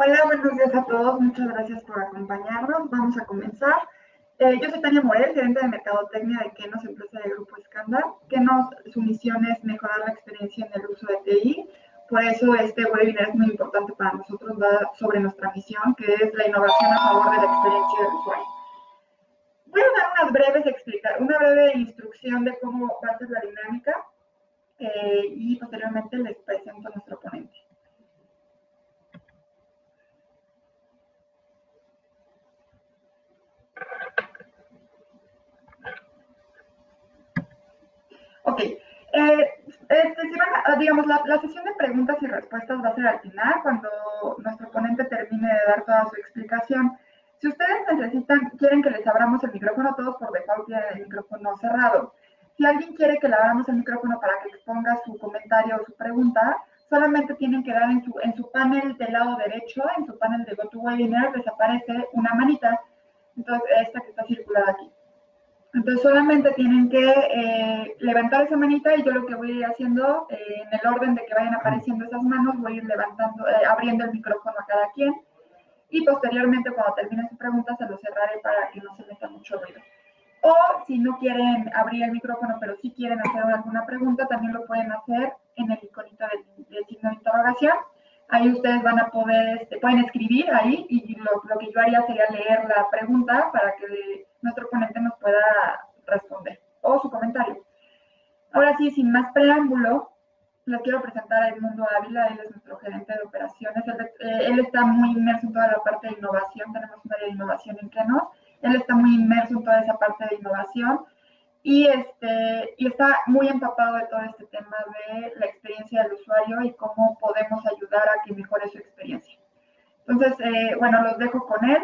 Hola, buenos días a todos. Muchas gracias por acompañarnos. Vamos a comenzar. Yo soy Tania Morel, gerente de Mercadotecnia de Kenos, empresa de Grupo Escanda. Kenos, su misión es mejorar la experiencia en el uso de TI. Por eso este webinar es muy importante para nosotros, va sobre nuestra misión, que es la innovación a favor de la experiencia del usuario. Voy a dar una breve instrucción de cómo va a ser la dinámica y posteriormente les presento a nuestro ponente. Ok, digamos, la sesión de preguntas y respuestas va a ser al final, cuando nuestro ponente termine de dar toda su explicación. Si ustedes quieren que les abramos el micrófono, todos por default tienen el micrófono cerrado. Si alguien quiere que le abramos el micrófono para que exponga su comentario o su pregunta, solamente tienen que dar en su panel del lado derecho, en su panel de GoToWebinar, les aparece una manita, entonces esta que está circulada aquí. Entonces solamente tienen que levantar esa manita y yo lo que voy a ir haciendo, en el orden de que vayan apareciendo esas manos, voy a ir levantando, abriendo el micrófono a cada quien y posteriormente cuando termine su pregunta se lo cerraré para que no se meta mucho ruido. O si no quieren abrir el micrófono pero sí quieren hacer alguna pregunta, también lo pueden hacer en el iconito del signo de interrogación. Ahí ustedes van a poder, pueden escribir ahí y lo que yo haría sería leer la pregunta para que nuestro ponente nos pueda responder o su comentario. Ahora sí, sin más preámbulo, les quiero presentar a Edmundo Ávila. Él es nuestro gerente de operaciones. Él está muy inmerso en toda la parte de innovación. Tenemos un área de innovación en Kenos. Él está muy inmerso en toda esa parte de innovación y está muy empapado de todo este tema de la experiencia del usuario y cómo podemos ayudar a que mejore su experiencia. Entonces, bueno, los dejo con él.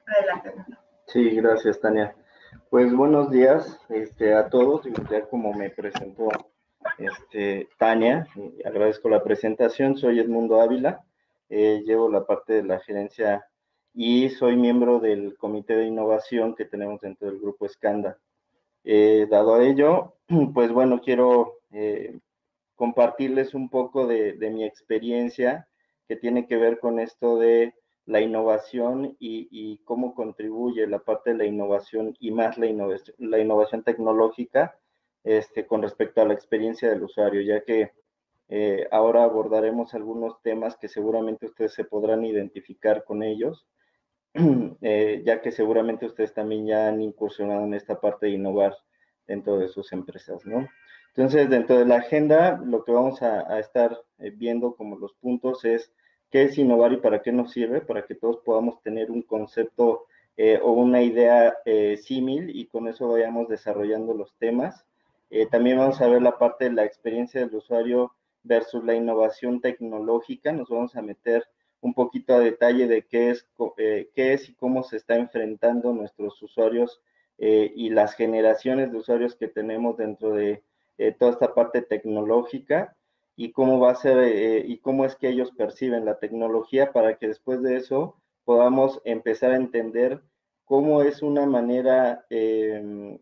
Adelante, Edmundo. Sí, gracias, Tania. Pues buenos días a todos. Ya como me presentó Tania, agradezco la presentación. Soy Edmundo Ávila, llevo la parte de la gerencia y soy miembro del comité de innovación que tenemos dentro del grupo Escanda. Dado a ello, pues bueno, quiero compartirles un poco de mi experiencia que tiene que ver con esto de la innovación y cómo contribuye la parte de la innovación y más la innovación tecnológica con respecto a la experiencia del usuario, ya que ahora abordaremos algunos temas que seguramente ustedes se podrán identificar con ellos, ya que seguramente ustedes también ya han incursionado en esta parte de innovar dentro de sus empresas, ¿no? Entonces, dentro de la agenda, lo que vamos a estar viendo como los puntos es qué es innovar y para qué nos sirve, para que todos podamos tener un concepto o una idea símil y con eso vayamos desarrollando los temas. También vamos a ver la parte de la experiencia del usuario versus la innovación tecnológica. Nos vamos a meter un poquito a detalle de qué es y cómo se está enfrentando nuestros usuarios y las generaciones de usuarios que tenemos dentro de toda esta parte tecnológica y cómo va a ser y cómo es que ellos perciben la tecnología para que después de eso podamos empezar a entender cómo es una manera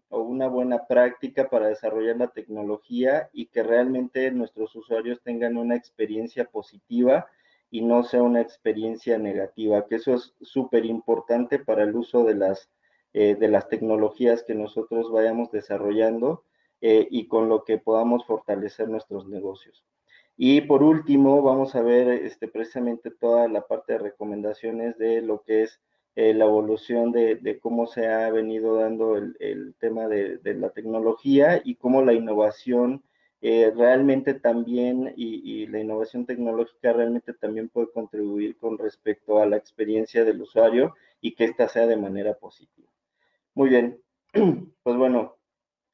o una buena práctica para desarrollar la tecnología y que realmente nuestros usuarios tengan una experiencia positiva y no sea una experiencia negativa, que eso es súper importante para el uso de las tecnologías que nosotros vayamos desarrollando y con lo que podamos fortalecer nuestros negocios. Y por último, vamos a ver precisamente toda la parte de recomendaciones de lo que es la evolución de cómo se ha venido dando el tema de la tecnología y cómo la innovación realmente también y la innovación tecnológica realmente también puede contribuir con respecto a la experiencia del usuario y que ésta sea de manera positiva. Muy bien, pues bueno,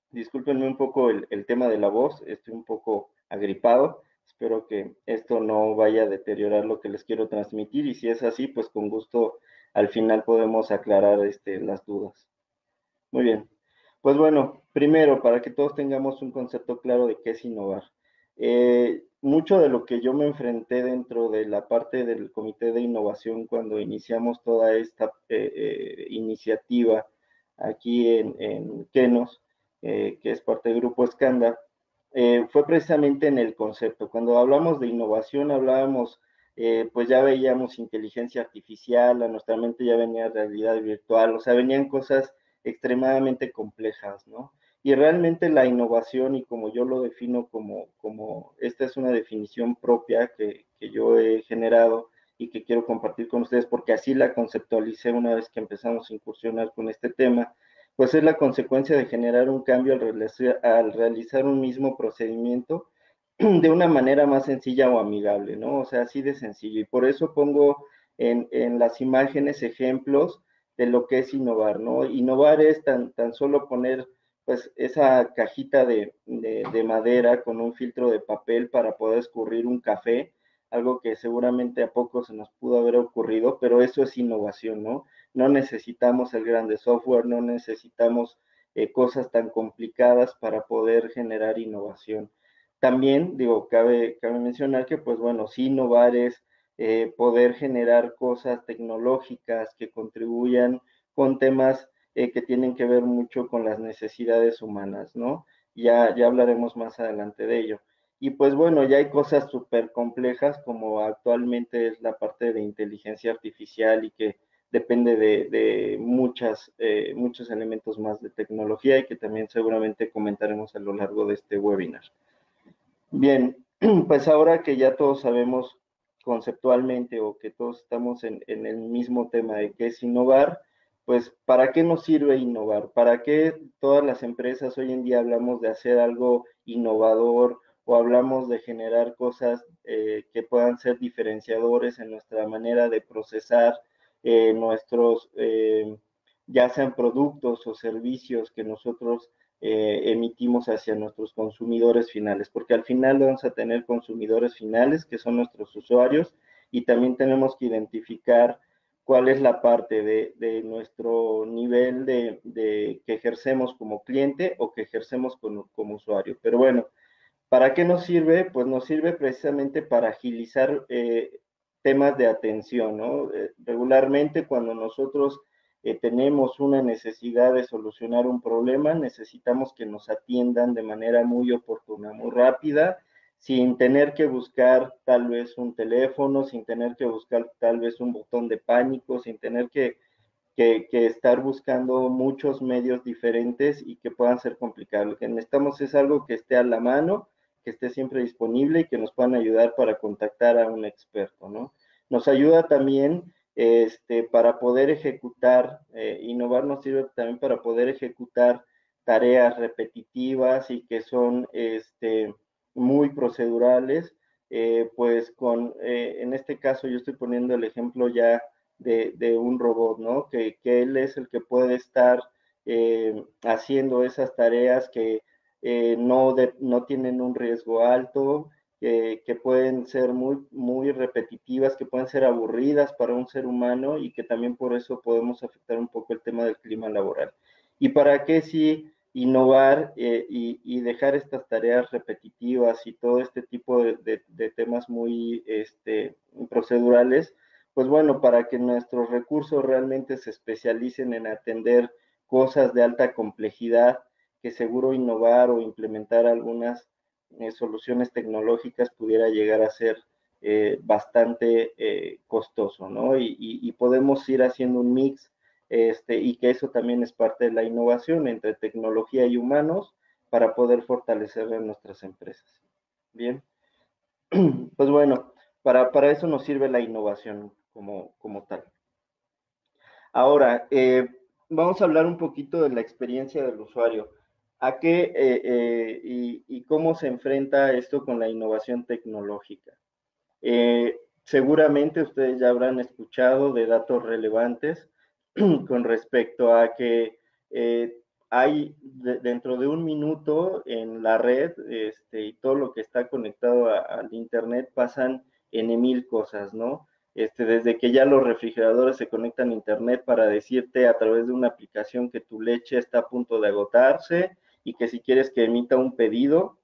discúlpenme un poco el tema de la voz, estoy un poco agripado, espero que esto no vaya a deteriorar lo que les quiero transmitir y si es así, pues con gusto al final podemos aclarar las dudas. Muy bien, pues bueno, primero, para que todos tengamos un concepto claro de qué es innovar. Mucho de lo que yo me enfrenté dentro de la parte del comité de innovación cuando iniciamos toda esta iniciativa aquí en Kenos, que es parte del Grupo Escanda, fue precisamente en el concepto. Cuando hablamos de innovación, hablábamos pues ya veíamos inteligencia artificial, a nuestra mente ya venía realidad virtual, o sea, venían cosas extremadamente complejas, ¿no? Y realmente la innovación, y como yo lo defino como esta es una definición propia que yo he generado y que quiero compartir con ustedes, porque así la conceptualicé una vez que empezamos a incursionar con este tema, pues es la consecuencia de generar un cambio al realizar un mismo procedimiento de una manera más sencilla o amigable, ¿no? O sea, así de sencillo. Y por eso pongo en las imágenes ejemplos de lo que es innovar, ¿no? Innovar es tan solo poner pues esa cajita de madera con un filtro de papel para poder escurrir un café, algo que seguramente a poco se nos pudo haber ocurrido, pero eso es innovación, ¿no? No necesitamos el grande software, no necesitamos cosas tan complicadas para poder generar innovación. También, digo, cabe mencionar que, pues bueno, sí innovar es poder generar cosas tecnológicas que contribuyan con temas que tienen que ver mucho con las necesidades humanas, ¿no? Ya hablaremos más adelante de ello. Y pues bueno, ya hay cosas súper complejas como actualmente es la parte de inteligencia artificial y que depende de muchos elementos más de tecnología y que también seguramente comentaremos a lo largo de este webinar. Bien, pues ahora que ya todos sabemos conceptualmente o que todos estamos en el mismo tema de qué es innovar, pues ¿para qué nos sirve innovar? ¿Para qué todas las empresas hoy en día hablamos de hacer algo innovador o hablamos de generar cosas que puedan ser diferenciadores en nuestra manera de procesar ya sean productos o servicios que nosotros emitimos hacia nuestros consumidores finales, porque al final vamos a tener consumidores finales que son nuestros usuarios y también tenemos que identificar cuál es la parte de nuestro nivel que ejercemos como cliente o que ejercemos como usuario. Pero bueno, ¿para qué nos sirve? Pues nos sirve precisamente para agilizar temas de atención, ¿no? Regularmente cuando nosotros tenemos una necesidad de solucionar un problema, necesitamos que nos atiendan de manera muy oportuna, muy rápida, sin tener que buscar tal vez un teléfono, sin tener que buscar tal vez un botón de pánico, sin tener que estar buscando muchos medios diferentes y que puedan ser complicados. Lo que necesitamos es algo que esté a la mano, que esté siempre disponible y que nos puedan ayudar para contactar a un experto, ¿no? Nos ayuda también para poder ejecutar, innovar nos sirve también para poder ejecutar tareas repetitivas y que son muy procedurales, pues en este caso yo estoy poniendo el ejemplo ya de un robot, ¿no? Que él es el que puede estar haciendo esas tareas que no tienen un riesgo alto, que pueden ser muy repetitivas, que pueden ser aburridas para un ser humano y que también por eso podemos afectar un poco el tema del clima laboral. ¿Y para qué sí innovar y dejar estas tareas repetitivas y todo este tipo de temas muy procedurales? Pues bueno, para que nuestros recursos realmente se especialicen en atender cosas de alta complejidad, que seguro innovar o implementar algunas soluciones tecnológicas pudiera llegar a ser bastante costoso, ¿no? Y podemos ir haciendo un mix y que eso también es parte de la innovación entre tecnología y humanos para poder fortalecer a nuestras empresas. Bien, pues bueno, para eso nos sirve la innovación como tal. Ahora, vamos a hablar un poquito de la experiencia del usuario. ¿A qué y cómo se enfrenta esto con la innovación tecnológica? Seguramente ustedes ya habrán escuchado de datos relevantes con respecto a que hay dentro de un minuto en la red y todo lo que está conectado al Internet pasan en mil cosas, ¿no? Desde que ya los refrigeradores se conectan a Internet para decirte a través de una aplicación que tu leche está a punto de agotarse y que si quieres que emita un pedido,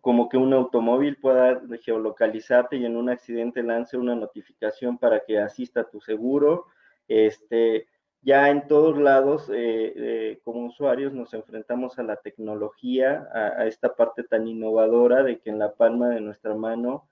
como que un automóvil pueda geolocalizarte y en un accidente lance una notificación para que asista a tu seguro. Ya en todos lados, como usuarios, nos enfrentamos a la tecnología, a esta parte tan innovadora de que en la palma de nuestra mano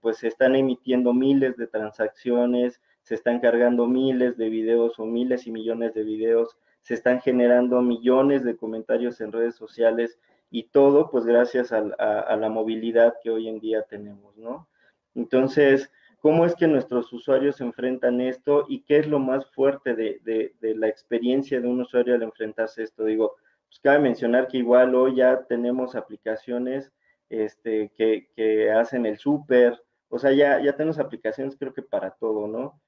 pues se están emitiendo miles de transacciones, se están cargando miles de videos o miles y millones de videos, se están generando millones de comentarios en redes sociales y todo pues gracias a la movilidad que hoy en día tenemos, ¿no? Entonces, ¿cómo es que nuestros usuarios enfrentan esto y qué es lo más fuerte de la experiencia de un usuario al enfrentarse a esto? Digo, pues cabe mencionar que igual hoy ya tenemos aplicaciones que hacen el súper, o sea, ya tenemos aplicaciones creo que para todo, ¿no?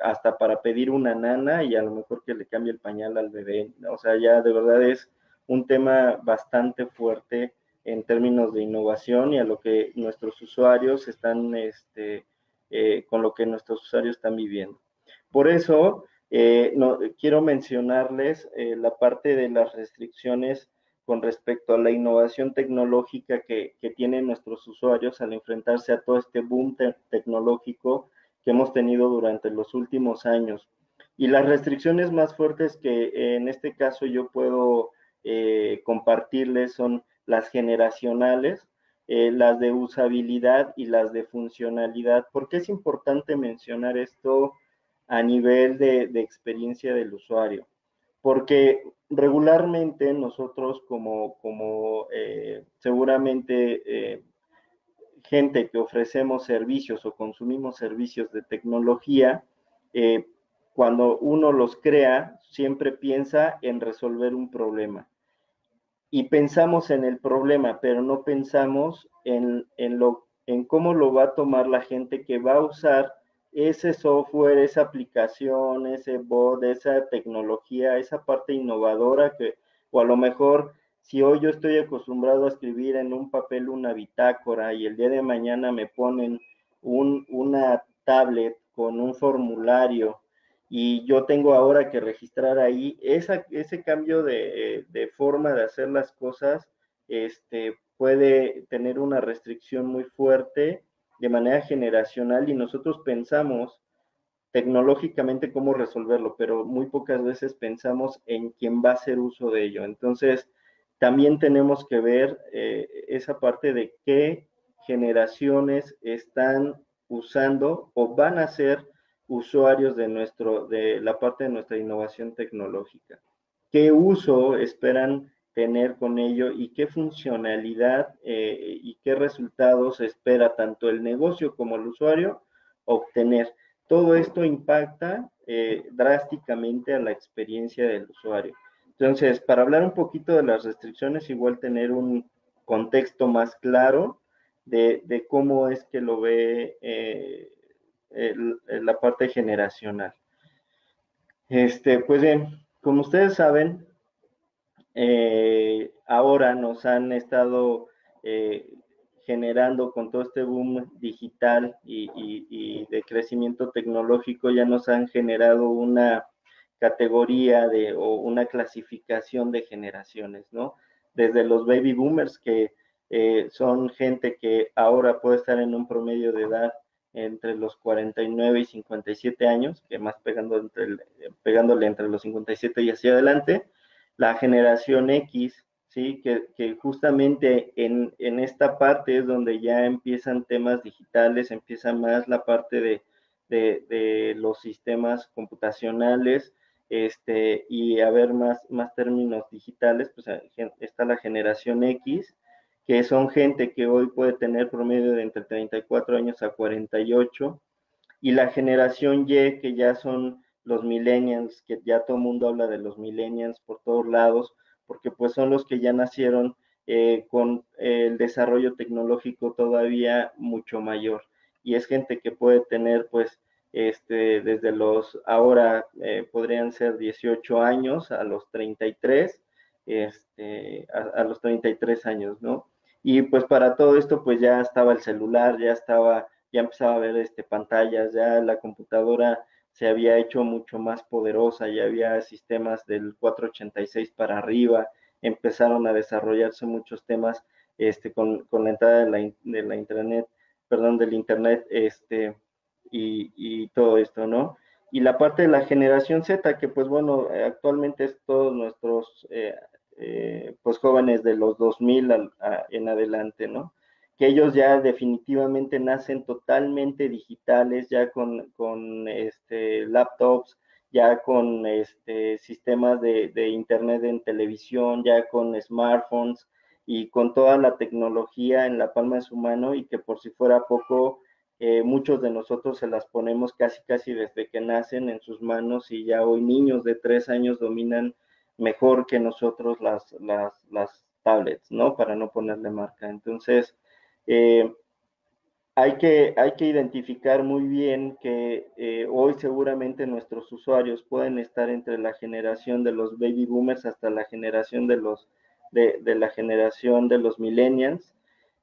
Hasta para pedir una nana y a lo mejor que le cambie el pañal al bebé, ¿no? O sea, ya de verdad es un tema bastante fuerte en términos de innovación y a lo que nuestros usuarios están, con lo que nuestros usuarios están viviendo. Por eso, no, quiero mencionarles la parte de las restricciones con respecto a la innovación tecnológica que tienen nuestros usuarios al enfrentarse a todo este boom tecnológico que hemos tenido durante los últimos años. Y las restricciones más fuertes que en este caso yo puedo compartirles son las generacionales, las de usabilidad y las de funcionalidad. ¿Por qué es importante mencionar esto a nivel de experiencia del usuario? Porque regularmente nosotros seguramente gente que ofrecemos servicios o consumimos servicios de tecnología, eh, cuando uno los crea, siempre piensa en resolver un problema. Y pensamos en el problema, pero no pensamos en cómo lo va a tomar la gente que va a usar ese software, esa aplicación, ese bot, esa tecnología, esa parte innovadora o a lo mejor si hoy yo estoy acostumbrado a escribir en un papel una bitácora y el día de mañana me ponen una tablet con un formulario y yo tengo ahora que registrar ahí ese cambio de forma de hacer las cosas, puede tener una restricción muy fuerte de manera generacional y nosotros pensamos tecnológicamente cómo resolverlo, pero muy pocas veces pensamos en quién va a hacer uso de ello. Entonces, también tenemos que ver esa parte de qué generaciones están usando o van a ser usuarios de la parte de nuestra innovación tecnológica. ¿Qué uso esperan tener con ello y qué funcionalidad y qué resultados espera tanto el negocio como el usuario obtener? Todo esto impacta drásticamente a la experiencia del usuario. Entonces, para hablar un poquito de las restricciones, igual tener un contexto más claro de cómo es que lo ve la parte generacional. Pues bien, como ustedes saben, ahora nos han estado generando con todo este boom digital y de crecimiento tecnológico, ya nos han generado una categoría o una clasificación de generaciones, ¿no? Desde los baby boomers, que son gente que ahora puede estar en un promedio de edad entre los 49 y 57 años, que más pegándole entre los 57 y hacia adelante, la generación X, ¿sí? Que justamente en esta parte es donde ya empiezan temas digitales, empieza más la parte de los sistemas computacionales, y a ver más términos digitales, pues está la generación X, que son gente que hoy puede tener promedio de entre 34 años a 48, y la generación Y, que ya son los millennials, que ya todo el mundo habla de los millennials por todos lados, porque pues son los que ya nacieron con el desarrollo tecnológico todavía mucho mayor. Y es gente que puede tener pues desde ahora podrían ser 18 años a los 33, a los 33 años, ¿no? Y pues para todo esto pues ya estaba el celular, ya empezaba a ver pantallas, ya la computadora se había hecho mucho más poderosa, ya había sistemas del 486 para arriba, empezaron a desarrollarse muchos temas con la entrada de la internet, perdón, del internet, y todo esto, ¿no? Y la parte de la generación Z, que pues bueno, actualmente es todos nuestros pues jóvenes de los 2000 en adelante, ¿no? que ellos ya definitivamente nacen totalmente digitales, ya con laptops, ya con sistemas de internet en televisión, ya con smartphones y con toda la tecnología en la palma de su mano, y que por si fuera poco, muchos de nosotros se las ponemos casi desde que nacen en sus manos, y ya hoy niños de 3 años dominan mejor que nosotros las tablets, ¿no? Para no ponerle marca. Entonces, eh, hay que identificar muy bien que hoy seguramente nuestros usuarios pueden estar entre la generación de los baby boomers hasta la generación de la generación de los millennials,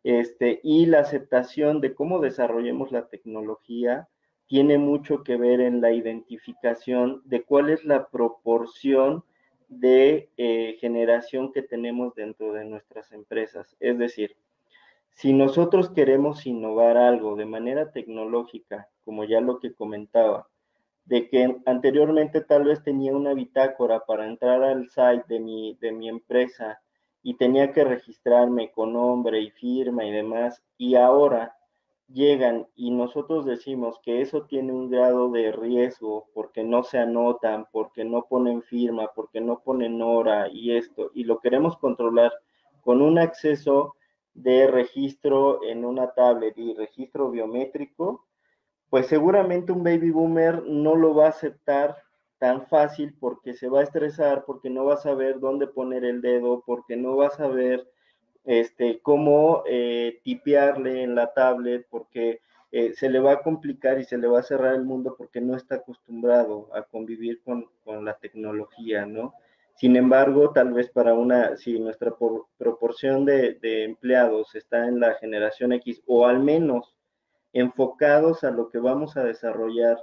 y la aceptación de cómo desarrollemos la tecnología tiene mucho que ver en la identificación de cuál es la proporción de generación que tenemos dentro de nuestras empresas. Es decir, si nosotros queremos innovar algo de manera tecnológica, como ya lo que comentaba, de que anteriormente tal vez tenía una bitácora para entrar al site de mi empresa y tenía que registrarme con nombre y firma y demás, y ahora llegan y nosotros decimos que eso tiene un grado de riesgo porque no se anotan, porque no ponen firma, porque no ponen hora y esto, y lo queremos controlar con un acceso de registro en una tablet y registro biométrico, pues seguramente un baby boomer no lo va a aceptar tan fácil, porque se va a estresar, porque no va a saber dónde poner el dedo, porque no va a saber cómo tipearle en la tablet, porque se le va a complicar y se le va a cerrar el mundo porque no está acostumbrado a convivir con la tecnología, ¿no? Sin embargo, tal vez si nuestra proporción de empleados está en la generación X, o al menos enfocados a lo que vamos a desarrollar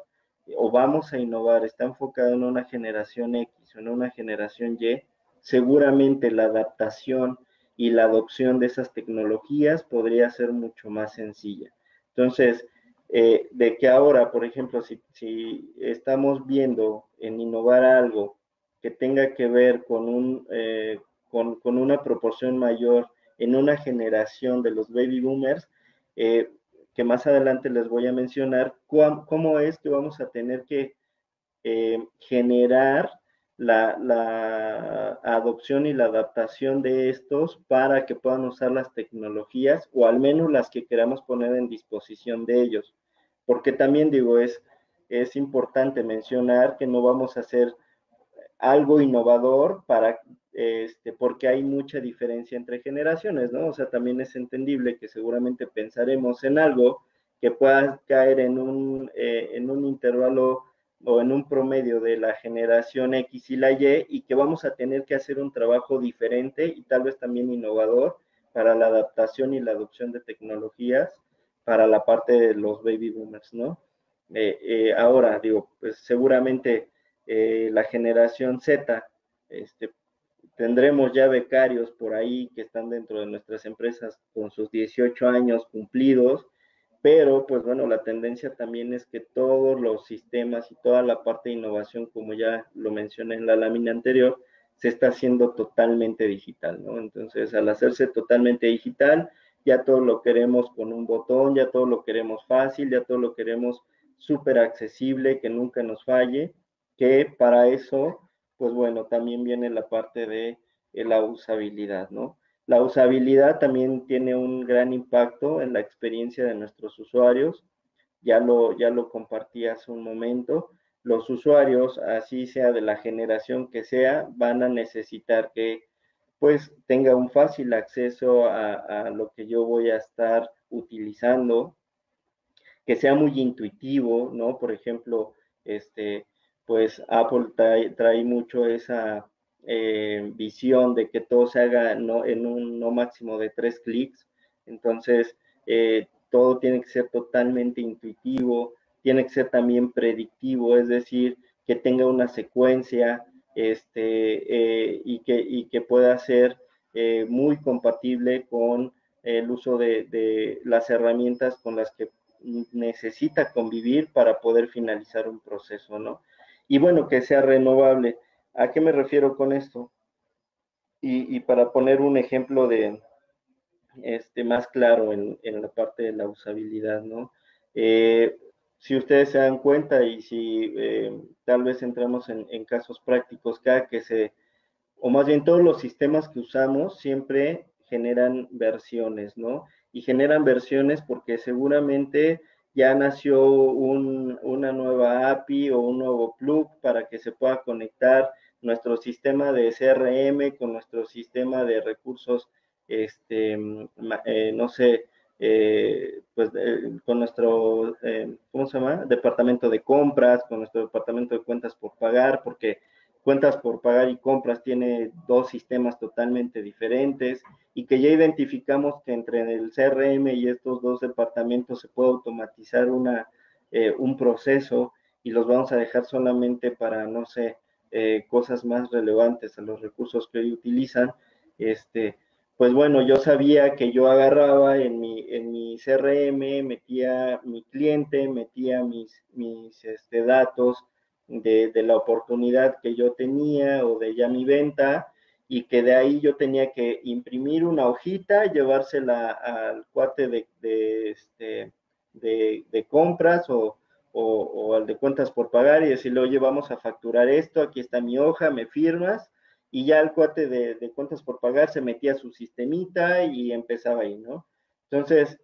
o vamos a innovar, está enfocado en una generación X o en una generación Y, seguramente la adaptación y la adopción de esas tecnologías podría ser mucho más sencilla. Entonces, de que ahora, por ejemplo, si estamos viendo en innovar algo que tenga que ver con una proporción mayor en una generación de los baby boomers, que más adelante les voy a mencionar cómo es que vamos a tener que generar la adopción y la adaptación de estos para que puedan usar las tecnologías, o al menos las que queramos poner en disposición de ellos. Porque también digo, es importante mencionar que no vamos a hacer algo innovador porque hay mucha diferencia entre generaciones, ¿no? O sea, también es entendible que seguramente pensaremos en algo que pueda caer en un intervalo o en un promedio de la generación X y la y que vamos a tener que hacer un trabajo diferente y tal vez también innovador para la adaptación y la adopción de tecnologías para la parte de los baby boomers, ¿no? Ahora, digo, pues seguramente la generación Z, tendremos ya becarios por ahí que están dentro de nuestras empresas con sus 18 años cumplidos, pero pues bueno, la tendencia también es que todos los sistemas y toda la parte de innovación, como ya lo mencioné en la lámina anterior, se está haciendo totalmente digital, ¿no? Entonces, al hacerse totalmente digital, ya todo lo queremos con un botón, ya todo lo queremos fácil, ya todo lo queremos súper accesible, que nunca nos falle, que para eso, pues bueno, también viene la parte de la usabilidad, ¿no? La usabilidad también tiene un gran impacto en la experiencia de nuestros usuarios. Ya lo compartí hace un momento. Los usuarios, así sea de la generación que sea, van a necesitar que pues tenga un fácil acceso a lo que yo voy a estar utilizando, que sea muy intuitivo, ¿no? Por ejemplo, pues Apple trae mucho esa visión de que todo se haga en un no máximo de 3 clics. Entonces, todo tiene que ser totalmente intuitivo, tiene que ser también predictivo, es decir, que tenga una secuencia, y que pueda ser muy compatible con el uso de las herramientas con las que necesita convivir para poder finalizar un proceso, ¿no? Y bueno, que sea renovable. ¿A qué me refiero con esto? Y para poner un ejemplo más claro en la parte de la usabilidad, ¿no? Si ustedes se dan cuenta y si tal vez entramos en casos prácticos, o más bien todos los sistemas que usamos siempre generan versiones, ¿no? Y generan versiones porque seguramente ya nació una nueva API o un nuevo plug para que se pueda conectar nuestro sistema de CRM con nuestro sistema de recursos, no sé, pues con nuestro, ¿cómo se llama? Departamento de compras, con nuestro departamento de cuentas por pagar, porque cuentas por pagar y compras tiene dos sistemas totalmente diferentes y que ya identificamos que entre el CRM y estos dos departamentos se puede automatizar un proceso y los vamos a dejar solamente para, no sé, cosas más relevantes a los recursos que hoy utilizan. Pues bueno, yo sabía que yo agarraba en mi CRM, metía mi cliente, metía mis datos, de la oportunidad que yo tenía o de ya mi venta, y que de ahí yo tenía que imprimir una hojita, llevársela al cuate de compras o al de cuentas por pagar y decirle, oye, vamos a facturar esto, aquí está mi hoja, me firmas, y ya el cuate de cuentas por pagar se metía a su sistemita y empezaba ahí, ¿no? Entonces,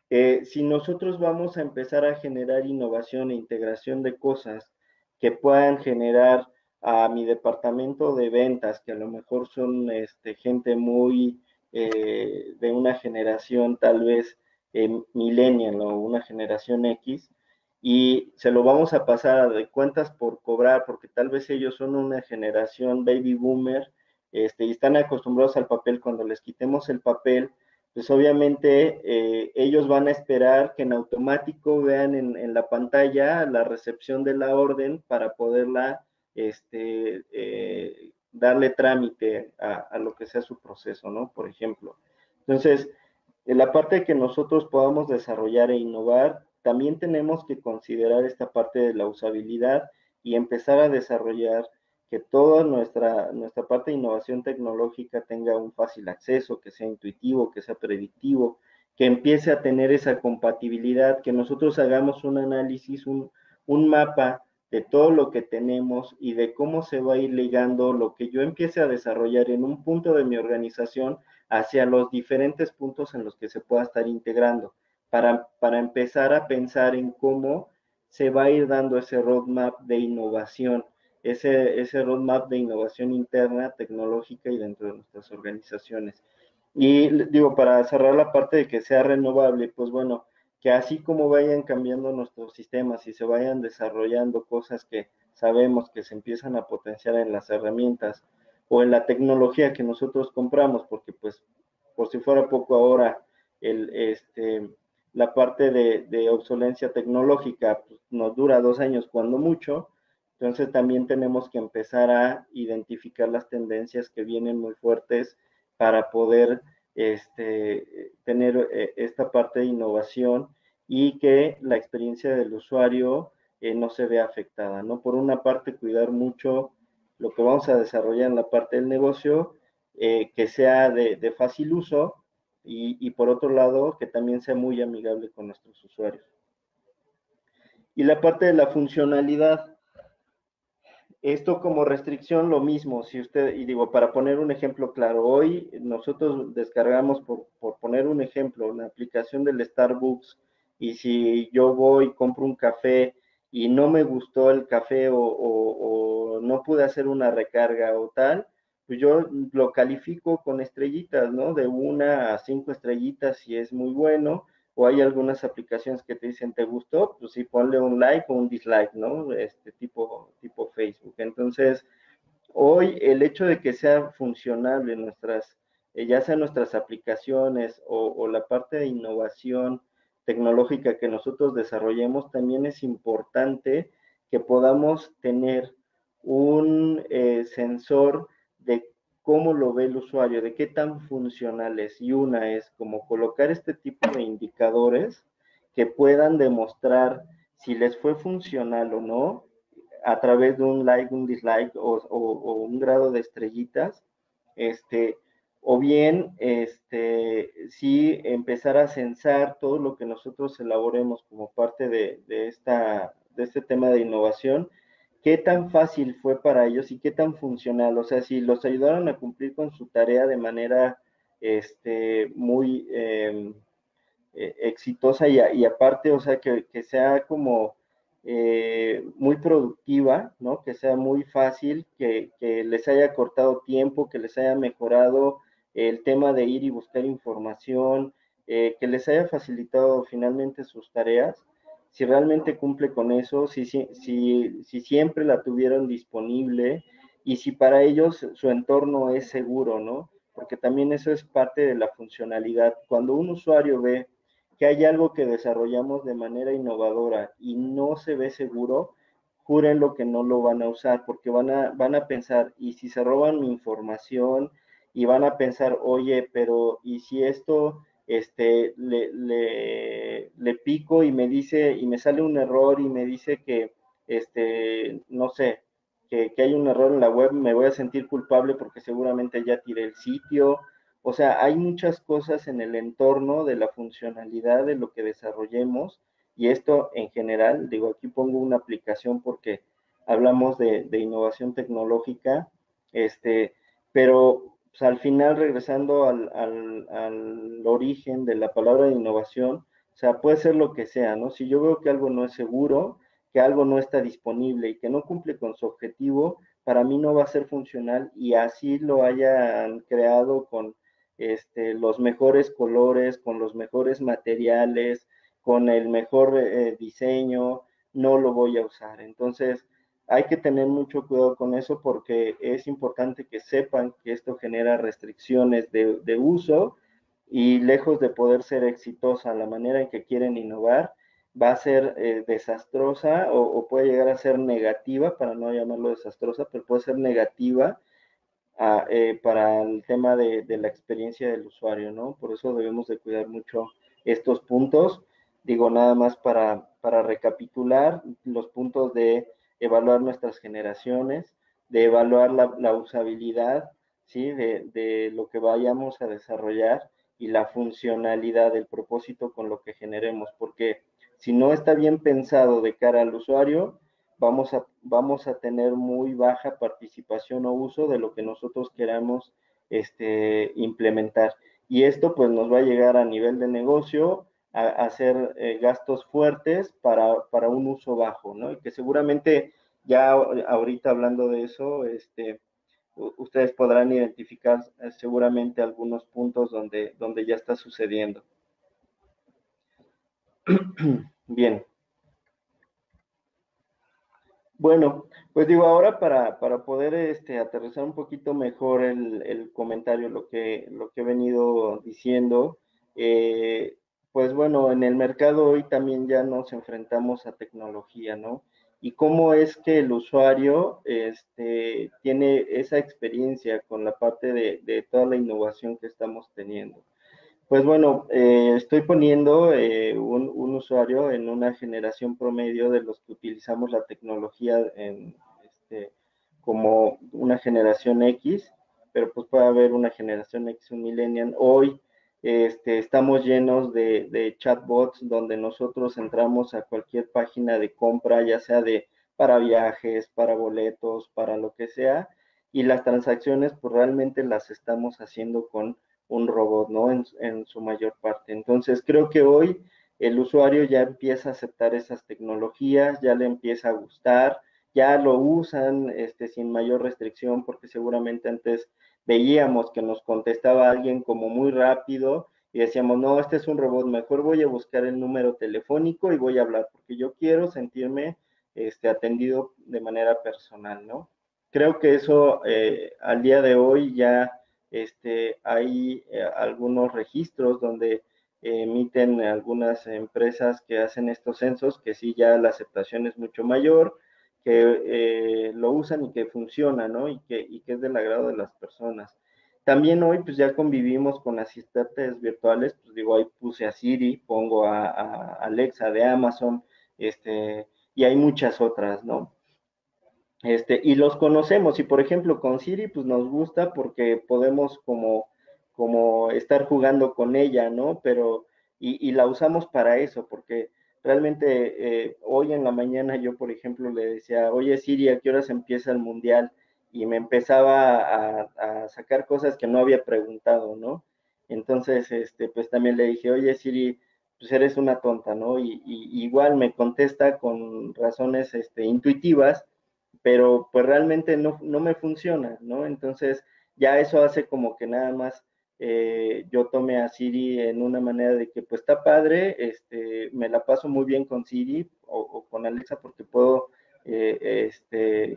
si nosotros vamos a empezar a generar innovación e integración de cosas que puedan generar a mi departamento de ventas, que a lo mejor son gente muy de una generación tal vez millennial o una generación X, y se lo vamos a pasar a de cuentas por cobrar, porque tal vez ellos son una generación baby boomer, y están acostumbrados al papel. Cuando les quitemos el papel, pues obviamente ellos van a esperar que en automático vean en la pantalla la recepción de la orden para poderla darle trámite a lo que sea su proceso, ¿no? Por ejemplo. Entonces, en la parte de que nosotros podamos desarrollar e innovar, también tenemos que considerar esta parte de la usabilidad y empezar a desarrollar que toda nuestra parte de innovación tecnológica tenga un fácil acceso, que sea intuitivo, que sea predictivo, que empiece a tener esa compatibilidad, que nosotros hagamos un análisis, un mapa de todo lo que tenemos y de cómo se va a ir ligando lo que yo empiece a desarrollar en un punto de mi organización hacia los diferentes puntos en los que se pueda estar integrando, para empezar a pensar en cómo se va a ir dando ese roadmap de innovación, ese roadmap de innovación interna, tecnológica y dentro de nuestras organizaciones. Y digo, para cerrar la parte de que sea renovable, pues bueno, que así como vayan cambiando nuestros sistemas y se vayan desarrollando cosas que sabemos que se empiezan a potenciar en las herramientas o en la tecnología que nosotros compramos, porque pues por si fuera poco ahora, la parte de obsolencia tecnológica pues, nos dura 2 años cuando mucho. Entonces también tenemos que empezar a identificar las tendencias que vienen muy fuertes para poder tener esta parte de innovación y que la experiencia del usuario no se vea afectada, ¿no? Por una parte, cuidar mucho lo que vamos a desarrollar en la parte del negocio, que sea de fácil uso, y por otro lado, que también sea muy amigable con nuestros usuarios. Y la parte de la funcionalidad, esto como restricción lo mismo, si usted, y digo, para poner un ejemplo claro, hoy nosotros descargamos, por poner un ejemplo, la aplicación del Starbucks, y si yo voy, compro un café y no me gustó el café o no pude hacer una recarga o tal, pues yo lo califico con estrellitas, ¿no? De 1 a 5 estrellitas si es muy bueno, o hay algunas aplicaciones que te dicen, ¿te gustó? Pues sí, ponle un like o un dislike, ¿no? Tipo Facebook. Entonces, hoy el hecho de que sea funcionable ya sea nuestras aplicaciones o la parte de innovación tecnológica que nosotros desarrollemos, también es importante que podamos tener un sensor de cómo lo ve el usuario, de qué tan funcional es. Y una es como colocar este tipo de indicadores que puedan demostrar si les fue funcional o no a través de un like, un dislike o un grado de estrellitas, este, o bien sí empezar a censar todo lo que nosotros elaboremos como parte de este tema de innovación, qué tan fácil fue para ellos y qué tan funcional, o sea, si los ayudaron a cumplir con su tarea de manera muy exitosa y aparte, o sea, que sea como muy productiva, ¿no? Que sea muy fácil, que les haya cortado tiempo, que les haya mejorado el tema de ir y buscar información, que les haya facilitado finalmente sus tareas, si realmente cumple con eso, si siempre la tuvieron disponible y si para ellos su entorno es seguro, ¿no? Porque también eso es parte de la funcionalidad. Cuando un usuario ve que hay algo que desarrollamos de manera innovadora y no se ve seguro, juren lo que no lo van a usar, porque van a pensar, y si se roban mi información, y van a pensar, oye, pero ¿y si esto le pico y me dice, y me sale un error y me dice que, no sé, que hay un error en la web, me voy a sentir culpable porque seguramente ya tiré el sitio? O sea, hay muchas cosas en el entorno de la funcionalidad de lo que desarrollemos y esto en general, digo, aquí pongo una aplicación porque hablamos de innovación tecnológica, pero pues, al final regresando al origen de la palabra de innovación, o sea, puede ser lo que sea, ¿no? Si yo veo que algo no es seguro, que algo no está disponible y que no cumple con su objetivo, para mí no va a ser funcional y así lo hayan creado con los mejores colores, con los mejores materiales, con el mejor diseño, no lo voy a usar. Entonces, hay que tener mucho cuidado con eso porque es importante que sepan que esto genera restricciones de uso y lejos de poder ser exitosa la manera en que quieren innovar, va a ser desastrosa o puede llegar a ser negativa, para no llamarlo desastrosa, pero puede ser negativa para el tema de la experiencia del usuario, ¿no? Por eso debemos de cuidar mucho estos puntos. Digo, nada más para recapitular los puntos de evaluar nuestras generaciones, de evaluar la usabilidad, ¿sí? De lo que vayamos a desarrollar y la funcionalidad, el propósito con lo que generemos, porque si no está bien pensado de cara al usuario, vamos a tener muy baja participación o uso de lo que nosotros queramos implementar. Y esto pues nos va a llegar a nivel de negocio a hacer gastos fuertes para un uso bajo, ¿no? Y que seguramente ya ahorita hablando de eso, ustedes podrán identificar seguramente algunos puntos donde ya está sucediendo. Bien. Bueno, pues digo, ahora para poder aterrizar un poquito mejor el comentario, lo que he venido diciendo, eh, pues bueno, en el mercado hoy también ya nos enfrentamos a tecnología, ¿no? Y cómo es que el usuario tiene esa experiencia con la parte de toda la innovación que estamos teniendo. Pues bueno, estoy poniendo un usuario en una generación promedio de los que utilizamos la tecnología como una generación X, pero pues puede haber una generación X, un millennial. Hoy estamos llenos de chatbots donde nosotros entramos a cualquier página de compra, ya sea para viajes, para boletos, para lo que sea, y las transacciones pues realmente las estamos haciendo con un robot, ¿no? En su mayor parte. Entonces, creo que hoy el usuario ya empieza a aceptar esas tecnologías, ya le empieza a gustar, ya lo usan sin mayor restricción, porque seguramente antes veíamos que nos contestaba alguien como muy rápido y decíamos, no, este es un robot, mejor voy a buscar el número telefónico y voy a hablar, porque yo quiero sentirme atendido de manera personal, ¿no? Creo que eso al día de hoy ya hay algunos registros donde emiten algunas empresas que hacen estos censos, que sí ya la aceptación es mucho mayor, que lo usan y que funciona, ¿no? Y que es del agrado de las personas. También hoy pues ya convivimos con asistentes virtuales, pues digo, ahí puse a Siri, pongo a Alexa de Amazon, y hay muchas otras, ¿no? Y los conocemos, y por ejemplo con Siri, pues nos gusta porque podemos como como estar jugando con ella, ¿no? Pero, y la usamos para eso, porque realmente hoy en la mañana yo, por ejemplo, le decía, oye Siri, ¿a qué horas empieza el mundial? Y me empezaba a sacar cosas que no había preguntado, ¿no? Entonces, pues también le dije, oye Siri, pues eres una tonta, ¿no? Y igual me contesta con razones intuitivas, pero pues realmente no me funciona, ¿no? Entonces ya eso hace como que nada más yo tome a Siri en una manera de que pues está padre, me la paso muy bien con Siri o con Alexa porque puedo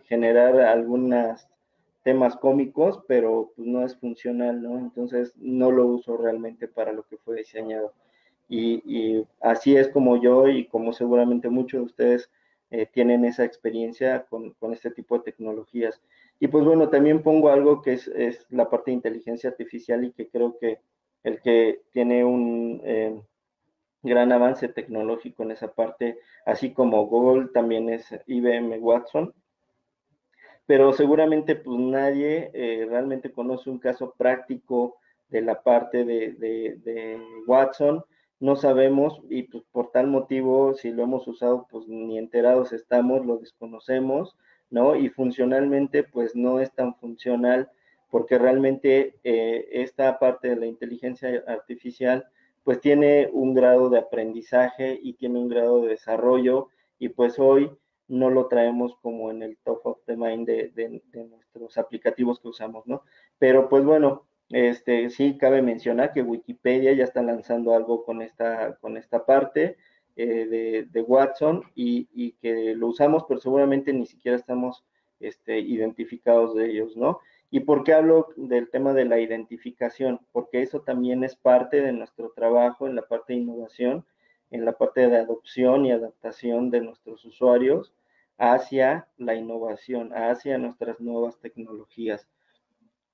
generar algunos temas cómicos, pero pues no es funcional, ¿no? Entonces no lo uso realmente para lo que fue diseñado. Y así es como yo y como seguramente muchos de ustedes tienen esa experiencia con este tipo de tecnologías. Y pues bueno, también pongo algo que es la parte de inteligencia artificial y que creo que el que tiene un gran avance tecnológico en esa parte, así como Google, también es IBM Watson, pero seguramente pues nadie realmente conoce un caso práctico de la parte de Watson, no sabemos y pues por tal motivo si lo hemos usado pues ni enterados estamos, lo desconocemos, ¿no? Y funcionalmente pues no es tan funcional porque realmente esta parte de la inteligencia artificial pues tiene un grado de aprendizaje y tiene un grado de desarrollo y pues hoy no lo traemos como en el top of the mind de nuestros aplicativos que usamos, ¿no? Pero pues bueno, sí cabe mencionar que Wikipedia ya está lanzando algo con esta parte de Watson y que lo usamos, pero seguramente ni siquiera estamos identificados de ellos, ¿no? ¿Y por qué hablo del tema de la identificación? Porque eso también es parte de nuestro trabajo en la parte de innovación, en la parte de adopción y adaptación de nuestros usuarios hacia la innovación, hacia nuestras nuevas tecnologías.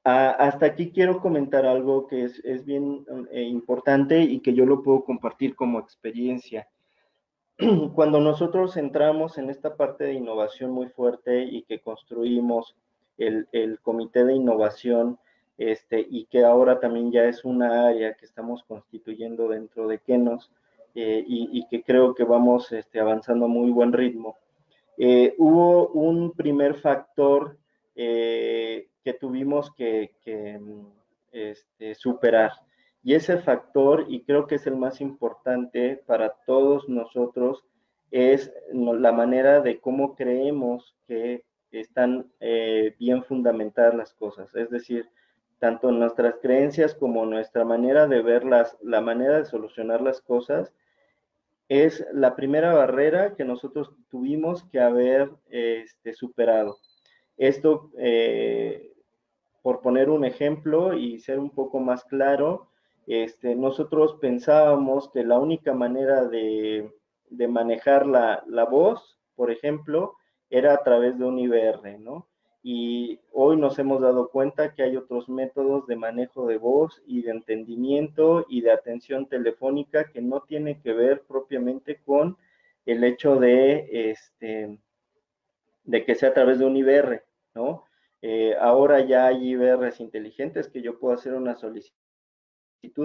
Hasta aquí quiero comentar algo que es bien importante y que yo lo puedo compartir como experiencia. Cuando nosotros entramos en esta parte de innovación muy fuerte y que construimos el comité de innovación, y que ahora también ya es una área que estamos constituyendo dentro de Kenos, y que creo que vamos avanzando a muy buen ritmo. Hubo un primer factor que tuvimos que superar. Y ese factor, y creo que es el más importante para todos nosotros, es la manera de cómo creemos que están bien fundamentadas las cosas. Es decir, tanto nuestras creencias como nuestra manera de verlas, la manera de solucionar las cosas, es la primera barrera que nosotros tuvimos que haber superado. Esto, por poner un ejemplo y ser un poco más claro, nosotros pensábamos que la única manera de manejar la voz, por ejemplo, era a través de un IVR, ¿no? Y hoy nos hemos dado cuenta que hay otros métodos de manejo de voz y de entendimiento y de atención telefónica que no tiene que ver propiamente con el hecho de que sea a través de un IVR, ¿no? Ahora ya hay IVRs inteligentes que yo puedo hacer una solicitud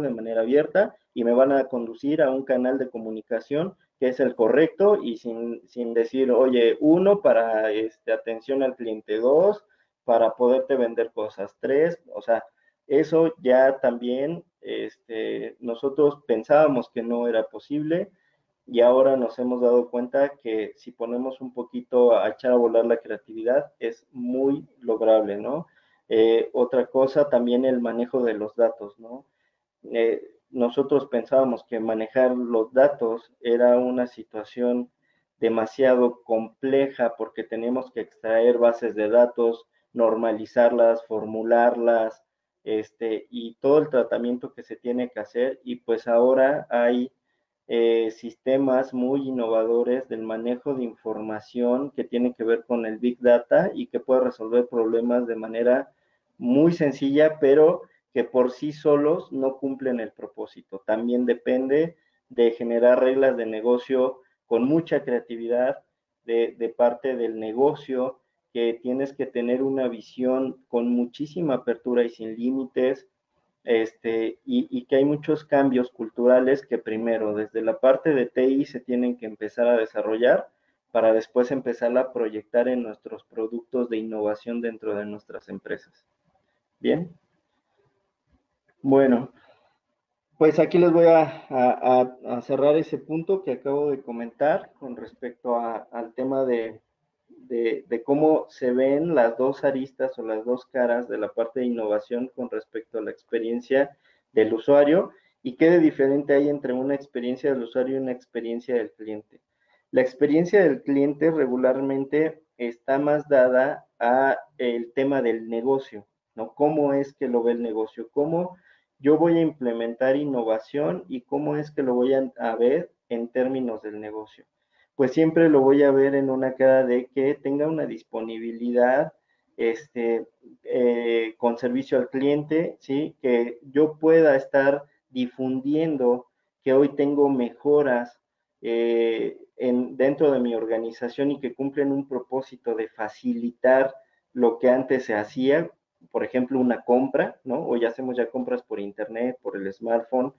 de manera abierta y me van a conducir a un canal de comunicación que es el correcto y sin decir, oye, uno para atención al cliente, dos para poderte vender cosas, tres, o sea, eso ya también nosotros pensábamos que no era posible y ahora nos hemos dado cuenta que si ponemos un poquito a echar a volar la creatividad es muy lograble, ¿no? Otra cosa también el manejo de los datos, ¿no? Nosotros pensábamos que manejar los datos era una situación demasiado compleja porque teníamos que extraer bases de datos, normalizarlas, formularlas, y todo el tratamiento que se tiene que hacer. Y pues ahora hay sistemas muy innovadores del manejo de información que tiene que ver con el Big Data y que puede resolver problemas de manera muy sencilla, pero que por sí solos no cumplen el propósito. También depende de generar reglas de negocio con mucha creatividad de parte del negocio, que tienes que tener una visión con muchísima apertura y sin límites, y que hay muchos cambios culturales que primero desde la parte de TI se tienen que empezar a desarrollar para después empezar a proyectar en nuestros productos de innovación dentro de nuestras empresas. Bien, bueno, pues aquí les voy a cerrar ese punto que acabo de comentar con respecto al tema de cómo se ven las dos aristas o las dos caras de la parte de innovación con respecto a la experiencia del usuario y qué de diferente hay entre una experiencia del usuario y una experiencia del cliente. La experiencia del cliente regularmente está más dada a el tema del negocio, ¿no? ¿Cómo es que lo ve el negocio? ¿Cómo yo voy a implementar innovación y cómo es que lo voy a ver en términos del negocio? Pues siempre lo voy a ver en una cara de que tenga una disponibilidad con servicio al cliente, ¿sí? Que yo pueda estar difundiendo que hoy tengo mejoras dentro de mi organización y que cumplen un propósito de facilitar lo que antes se hacía, por ejemplo, una compra, ¿no? Hoy hacemos ya compras por internet, por el smartphone,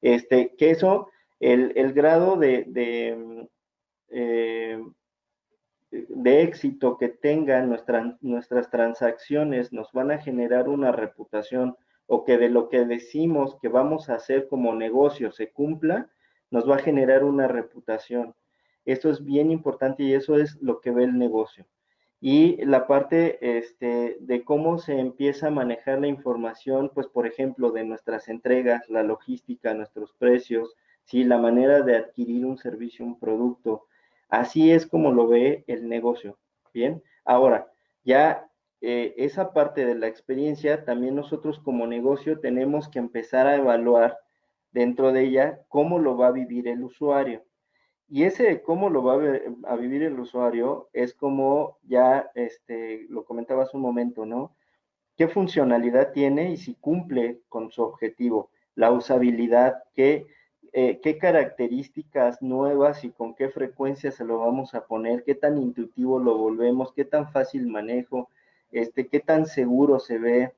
que eso, el grado de éxito que tengan nuestras transacciones nos van a generar una reputación o que de lo que decimos que vamos a hacer como negocio se cumpla, nos va a generar una reputación. Esto es bien importante y eso es lo que ve el negocio. Y la parte de cómo se empieza a manejar la información, pues por ejemplo, de nuestras entregas, la logística, nuestros precios, ¿sí? La manera de adquirir un servicio, un producto. Así es como lo ve el negocio. Bien, ahora, ya esa parte de la experiencia, también nosotros como negocio tenemos que empezar a evaluar dentro de ella cómo lo va a vivir el usuario. Y ese cómo lo va a vivir el usuario es como ya lo comentaba hace un momento, ¿no? ¿Qué funcionalidad tiene y si cumple con su objetivo? La usabilidad, qué características nuevas y con qué frecuencia se lo vamos a poner, qué tan intuitivo lo volvemos, qué tan fácil manejo, qué tan seguro se ve.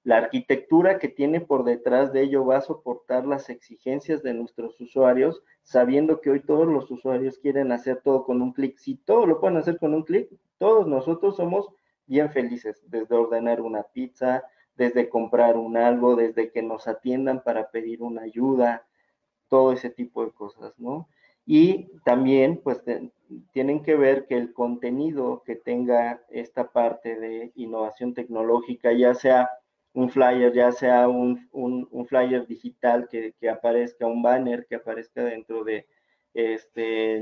La arquitectura que tiene por detrás de ello va a soportar las exigencias de nuestros usuarios, sabiendo que hoy todos los usuarios quieren hacer todo con un clic. Si todo lo pueden hacer con un clic, todos nosotros somos bien felices, desde ordenar una pizza, desde comprar un algo, desde que nos atiendan para pedir una ayuda, todo ese tipo de cosas, ¿no? Y también, pues, tienen que ver que el contenido que tenga esta parte de innovación tecnológica, ya sea un flyer, ya sea un flyer digital que aparezca, un banner que aparezca dentro de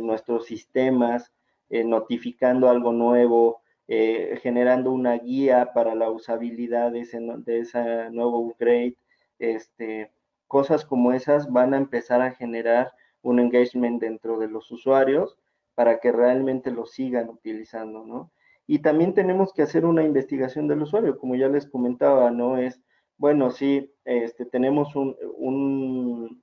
nuestros sistemas, notificando algo nuevo, generando una guía para la usabilidad de ese nuevo upgrade, cosas como esas van a empezar a generar un engagement dentro de los usuarios para que realmente lo sigan utilizando, ¿no? Y también tenemos que hacer una investigación del usuario, como ya les comentaba, ¿no? Es, bueno, sí, tenemos un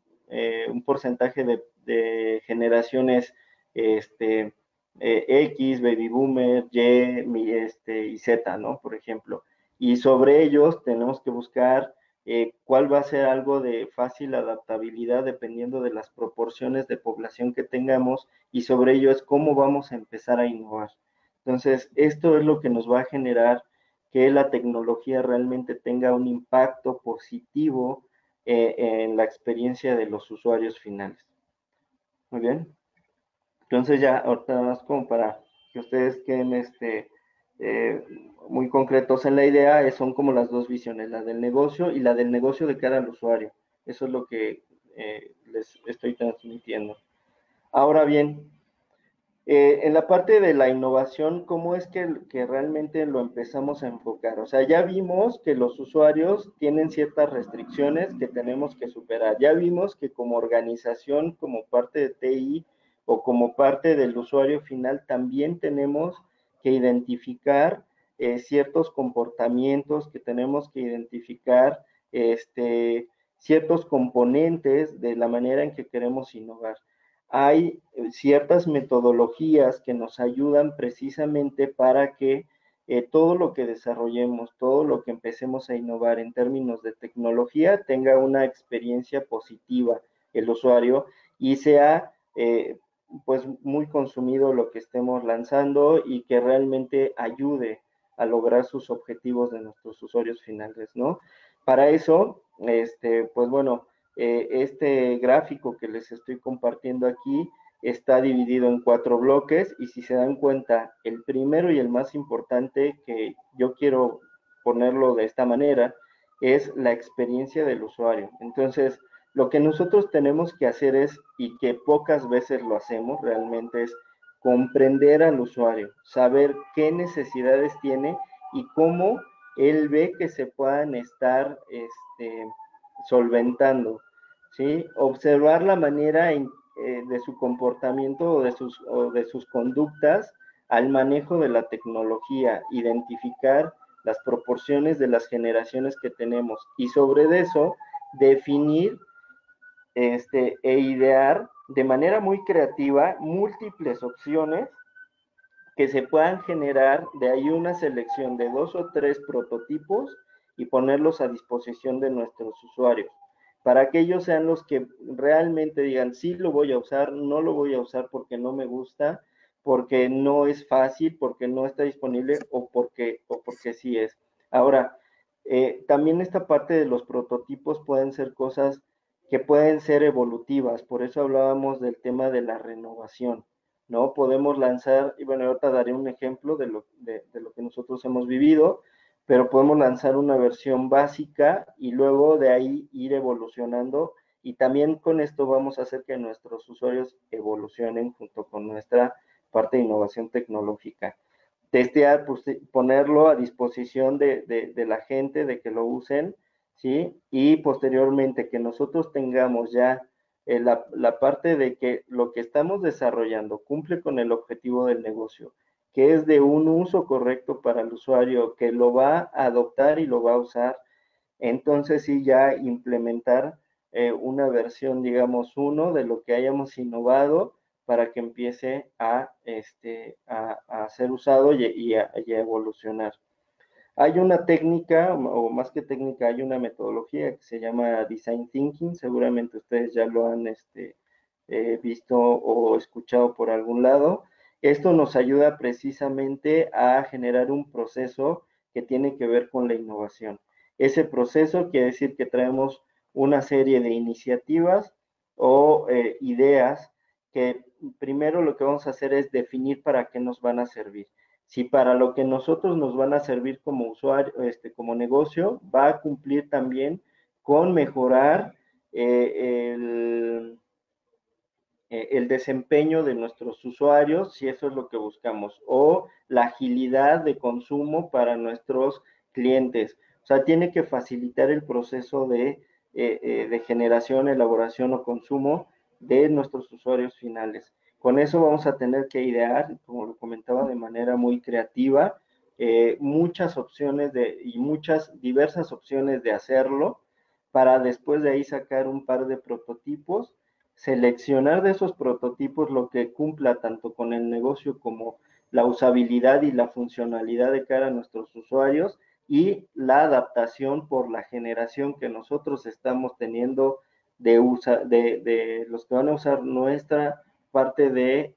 porcentaje de generaciones X, Baby Boomer, y Z, ¿no? Por ejemplo. Y sobre ellos tenemos que buscar cuál va a ser algo de fácil adaptabilidad dependiendo de las proporciones de población que tengamos y sobre ello es cómo vamos a empezar a innovar. Entonces, esto es lo que nos va a generar que la tecnología realmente tenga un impacto positivo en la experiencia de los usuarios finales. Muy bien. Entonces ya, ahorita más como para que ustedes queden eh, muy concretos en la idea, son como las dos visiones, la del negocio y la del negocio de cara al usuario. Eso es lo que les estoy transmitiendo. Ahora bien, en la parte de la innovación, ¿cómo es que realmente lo empezamos a enfocar? O sea, ya vimos que los usuarios tienen ciertas restricciones que tenemos que superar. Ya vimos que como organización, como parte de TI o como parte del usuario final, también tenemos que identificar ciertos comportamientos, que tenemos que identificar ciertos componentes de la manera en que queremos innovar. Hay ciertas metodologías que nos ayudan precisamente para que todo lo que desarrollemos, todo lo que empecemos a innovar en términos de tecnología tenga una experiencia positiva el usuario y sea pues muy consumido lo que estemos lanzando y que realmente ayude a lograr sus objetivos de nuestros usuarios finales, ¿no? Para eso, pues bueno, este gráfico que les estoy compartiendo aquí está dividido en 4 bloques y si se dan cuenta, el primero y el más importante que yo quiero ponerlo de esta manera es la experiencia del usuario. Entonces, lo que nosotros tenemos que hacer es, y que pocas veces lo hacemos realmente, es comprender al usuario, saber qué necesidades tiene y cómo él ve que se puedan estar solventando, ¿sí? Observar la manera de su comportamiento o de sus conductas al manejo de la tecnología, identificar las proporciones de las generaciones que tenemos y sobre eso definir e idear de manera muy creativa múltiples opciones que se puedan generar de ahí una selección de 2 o 3 prototipos y ponerlos a disposición de nuestros usuarios, para que ellos sean los que realmente digan, sí lo voy a usar, no lo voy a usar porque no me gusta, porque no es fácil, porque no está disponible o porque sí es. Ahora, también esta parte de los prototipos pueden ser cosas que pueden ser evolutivas, por eso hablábamos del tema de la renovación. ¿No? Podemos lanzar, y bueno, ahorita daré un ejemplo de lo que nosotros hemos vivido, pero podemos lanzar una versión básica y luego de ahí ir evolucionando y también con esto vamos a hacer que nuestros usuarios evolucionen junto con nuestra parte de innovación tecnológica. Testear, pues, ponerlo a disposición de la gente, de que lo usen, ¿sí? Y posteriormente que nosotros tengamos ya la parte de que lo que estamos desarrollando cumple con el objetivo del negocio, que es de un uso correcto para el usuario, que lo va a adoptar y lo va a usar, entonces sí ya implementar una versión, digamos, uno de lo que hayamos innovado para que empiece a ser usado y a evolucionar. Hay una técnica, o más que técnica, hay una metodología que se llama Design Thinking, seguramente ustedes ya lo han visto o escuchado por algún lado. Esto nos ayuda precisamente a generar un proceso que tiene que ver con la innovación. Ese proceso quiere decir que traemos una serie de iniciativas o ideas que primero lo que vamos a hacer es definir para qué nos van a servir. Si para lo que nosotros nos van a servir como usuario, como negocio, va a cumplir también con mejorar el desempeño de nuestros usuarios, si eso es lo que buscamos, o la agilidad de consumo para nuestros clientes. O sea, tiene que facilitar el proceso de generación, elaboración o consumo de nuestros usuarios finales. Con eso vamos a tener que idear, como lo comentaba, de manera muy creativa, muchas opciones y muchas diversas opciones de hacerlo, para después de ahí sacar un par de prototipos, seleccionar de esos prototipos lo que cumpla tanto con el negocio como la usabilidad y la funcionalidad de cara a nuestros usuarios y la adaptación por la generación que nosotros estamos teniendo de los que van a usar nuestra parte de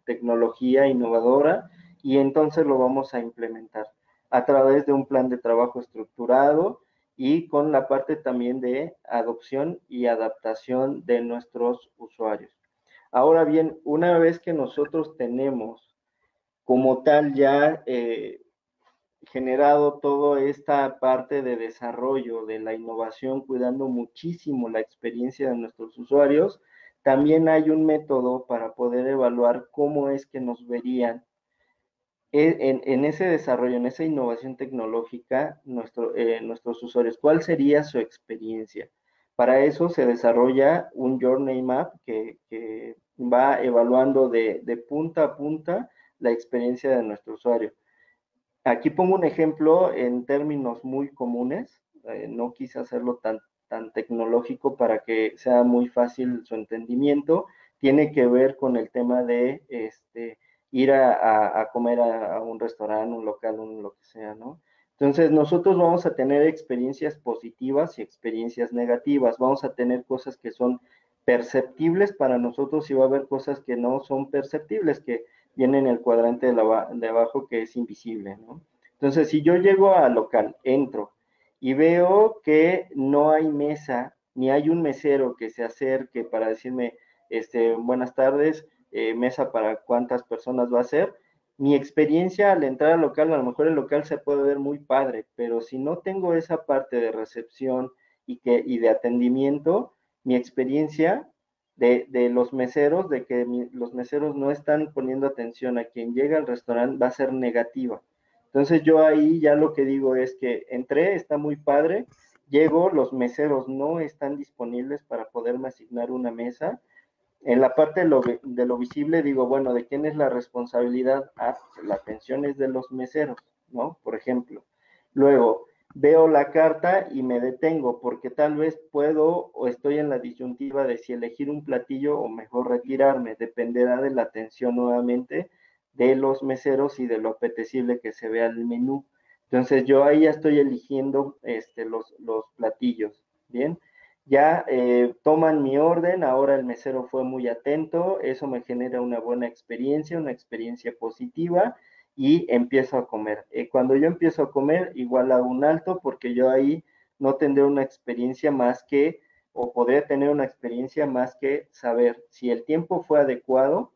tecnología innovadora y entonces lo vamos a implementar a través de un plan de trabajo estructurado y con la parte también de adopción y adaptación de nuestros usuarios. Ahora bien, una vez que nosotros tenemos como tal ya generado toda esta parte de desarrollo de la innovación, cuidando muchísimo la experiencia de nuestros usuarios, también hay un método para poder evaluar cómo es que nos verían en ese desarrollo, en esa innovación tecnológica, nuestros usuarios, ¿cuál sería su experiencia? Para eso se desarrolla un Journey Map que va evaluando de punta a punta la experiencia de nuestro usuario. Aquí pongo un ejemplo en términos muy comunes, no quise hacerlo tan tecnológico para que sea muy fácil su entendimiento, tiene que ver con el tema de ir a comer a un restaurante, un local, un lo que sea, ¿no? Entonces, nosotros vamos a tener experiencias positivas y experiencias negativas. Vamos a tener cosas que son perceptibles para nosotros y va a haber cosas que no son perceptibles, que vienen en el cuadrante de abajo que es invisible, ¿no? Entonces, si yo llego al local, entro y veo que no hay mesa, ni hay un mesero que se acerque para decirme, buenas tardes, mesa para cuántas personas va a ser, mi experiencia al entrar al local, a lo mejor el local se puede ver muy padre, pero si no tengo esa parte de recepción y de atendimiento, mi experiencia de los meseros, de que los meseros no están poniendo atención a quien llega al restaurante, va a ser negativa. Entonces yo ahí ya lo que digo es que entré, está muy padre, llego, los meseros no están disponibles para poderme asignar una mesa. En la parte de lo visible digo, bueno, ¿de quién es la responsabilidad? Ah, pues la atención es de los meseros, ¿no? Por ejemplo. Luego, veo la carta y me detengo porque tal vez puedo o estoy en la disyuntiva de si elegir un platillo o mejor retirarme. Dependerá de la atención nuevamente de los meseros y de lo apetecible que se vea el menú. Entonces yo ahí ya estoy eligiendo los platillos, ¿bien? Ya toman mi orden, ahora el mesero fue muy atento, eso me genera una experiencia positiva y empiezo a comer. Cuando yo empiezo a comer, igual hago un alto porque yo ahí no tendré una experiencia más que, o podría tener una experiencia más que saber si el tiempo fue adecuado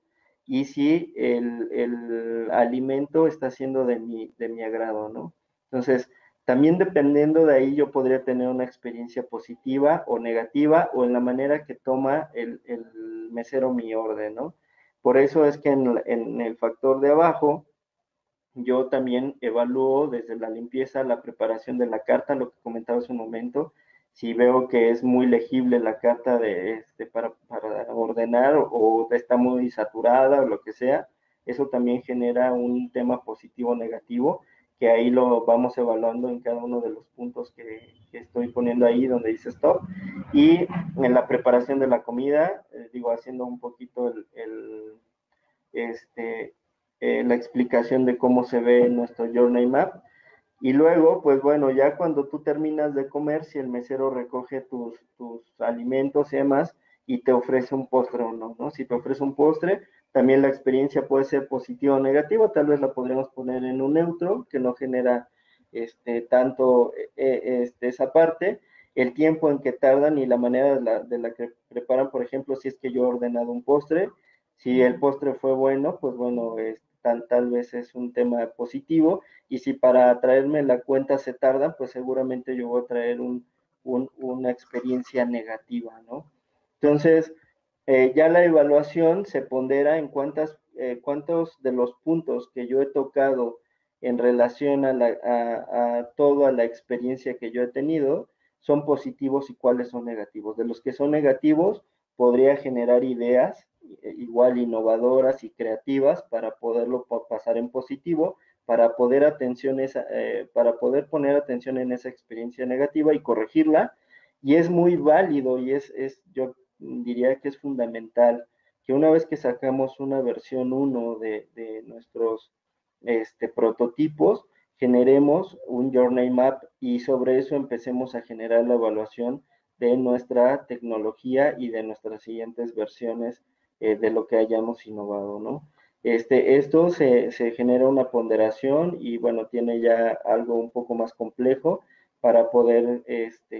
y si el alimento está siendo de mi agrado, ¿no? Entonces, también dependiendo de ahí yo podría tener una experiencia positiva o negativa o en la manera que toma el mesero mi orden, ¿no? Por eso es que en el factor de abajo yo también evalúo desde la limpieza, la preparación de la carta, lo que comentaba hace un momento, si veo que es muy legible la carta para ordenar o está muy saturada o lo que sea, eso también genera un tema positivo o negativo, que ahí lo vamos evaluando en cada uno de los puntos que estoy poniendo ahí donde dice stop. Y en la preparación de la comida, digo, haciendo un poquito este, la explicación de cómo se ve nuestro Journey Map. Y luego, pues bueno, ya cuando tú terminas de comer, si el mesero recoge tus alimentos y demás, y te ofrece un postre o no, ¿no? Si te ofrece un postre, también la experiencia puede ser positiva o negativa, tal vez la podríamos poner en un neutro, que no genera tanto esa parte, el tiempo en que tardan y la manera de la que preparan, por ejemplo, si es que yo he ordenado un postre, si el postre fue bueno, pues bueno, tal vez es un tema positivo, y si para traerme la cuenta se tarda, pues seguramente yo voy a traer una experiencia negativa, ¿no? Entonces, ya la evaluación se pondera en cuántos de los puntos que yo he tocado en relación a toda la experiencia que yo he tenido son positivos y cuáles son negativos. De los que son negativos, podría generar ideas igual innovadoras y creativas para poderlo pasar en positivo, para poder poner atención en esa experiencia negativa y corregirla. Y es muy válido y yo diría que es fundamental que una vez que sacamos una versión 1 de nuestros prototipos, generemos un Journey Map y sobre eso empecemos a generar la evaluación de nuestra tecnología y de nuestras siguientes versiones de lo que hayamos innovado, ¿no? Esto se genera una ponderación y bueno, tiene ya algo un poco más complejo para poder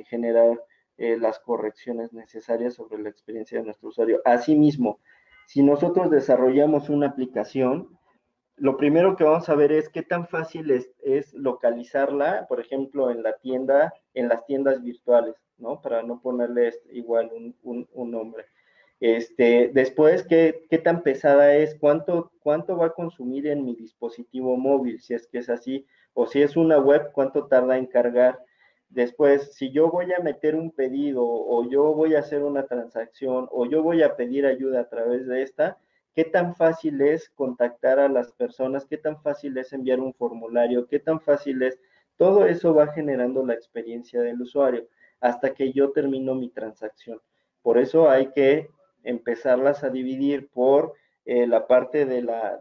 generar las correcciones necesarias sobre la experiencia de nuestro usuario. Asimismo, si nosotros desarrollamos una aplicación, lo primero que vamos a ver es qué tan fácil es localizarla, por ejemplo, en la tienda, en las tiendas virtuales, ¿no? Para no ponerle igual un nombre. Después, ¿qué tan pesada es? ¿Cuánto va a consumir en mi dispositivo móvil? Si es que es así, o si es una web, ¿cuánto tarda en cargar? Después, si yo voy a meter un pedido, o yo voy a hacer una transacción, o yo voy a pedir ayuda a través de esta, ¿qué tan fácil es contactar a las personas? ¿Qué tan fácil es enviar un formulario? ¿Qué tan fácil es? Todo eso va generando la experiencia del usuario hasta que yo termino mi transacción. Por eso hay que empezarlas a dividir por la parte de la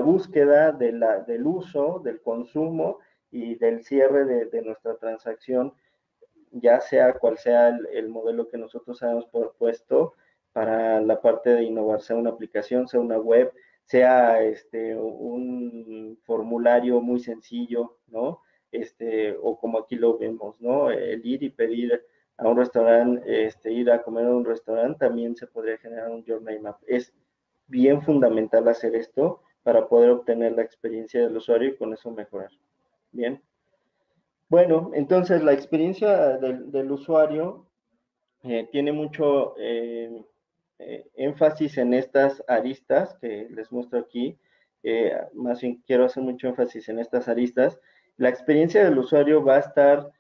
búsqueda, del uso, del consumo y del cierre de nuestra transacción, ya sea cual sea el modelo que nosotros hayamos propuesto para la parte de innovar, sea una aplicación, sea una web, sea un formulario muy sencillo, ¿no? O como aquí lo vemos, ¿no? El ir y pedir a un restaurante, ir a comer a un restaurante, también se podría generar un Journey Map. Es bien fundamental hacer esto para poder obtener la experiencia del usuario y con eso mejorar. Bien. Bueno, entonces la experiencia del usuario tiene mucho énfasis en estas aristas que les muestro aquí. Más bien quiero hacer mucho énfasis en estas aristas. La experiencia del usuario va a estar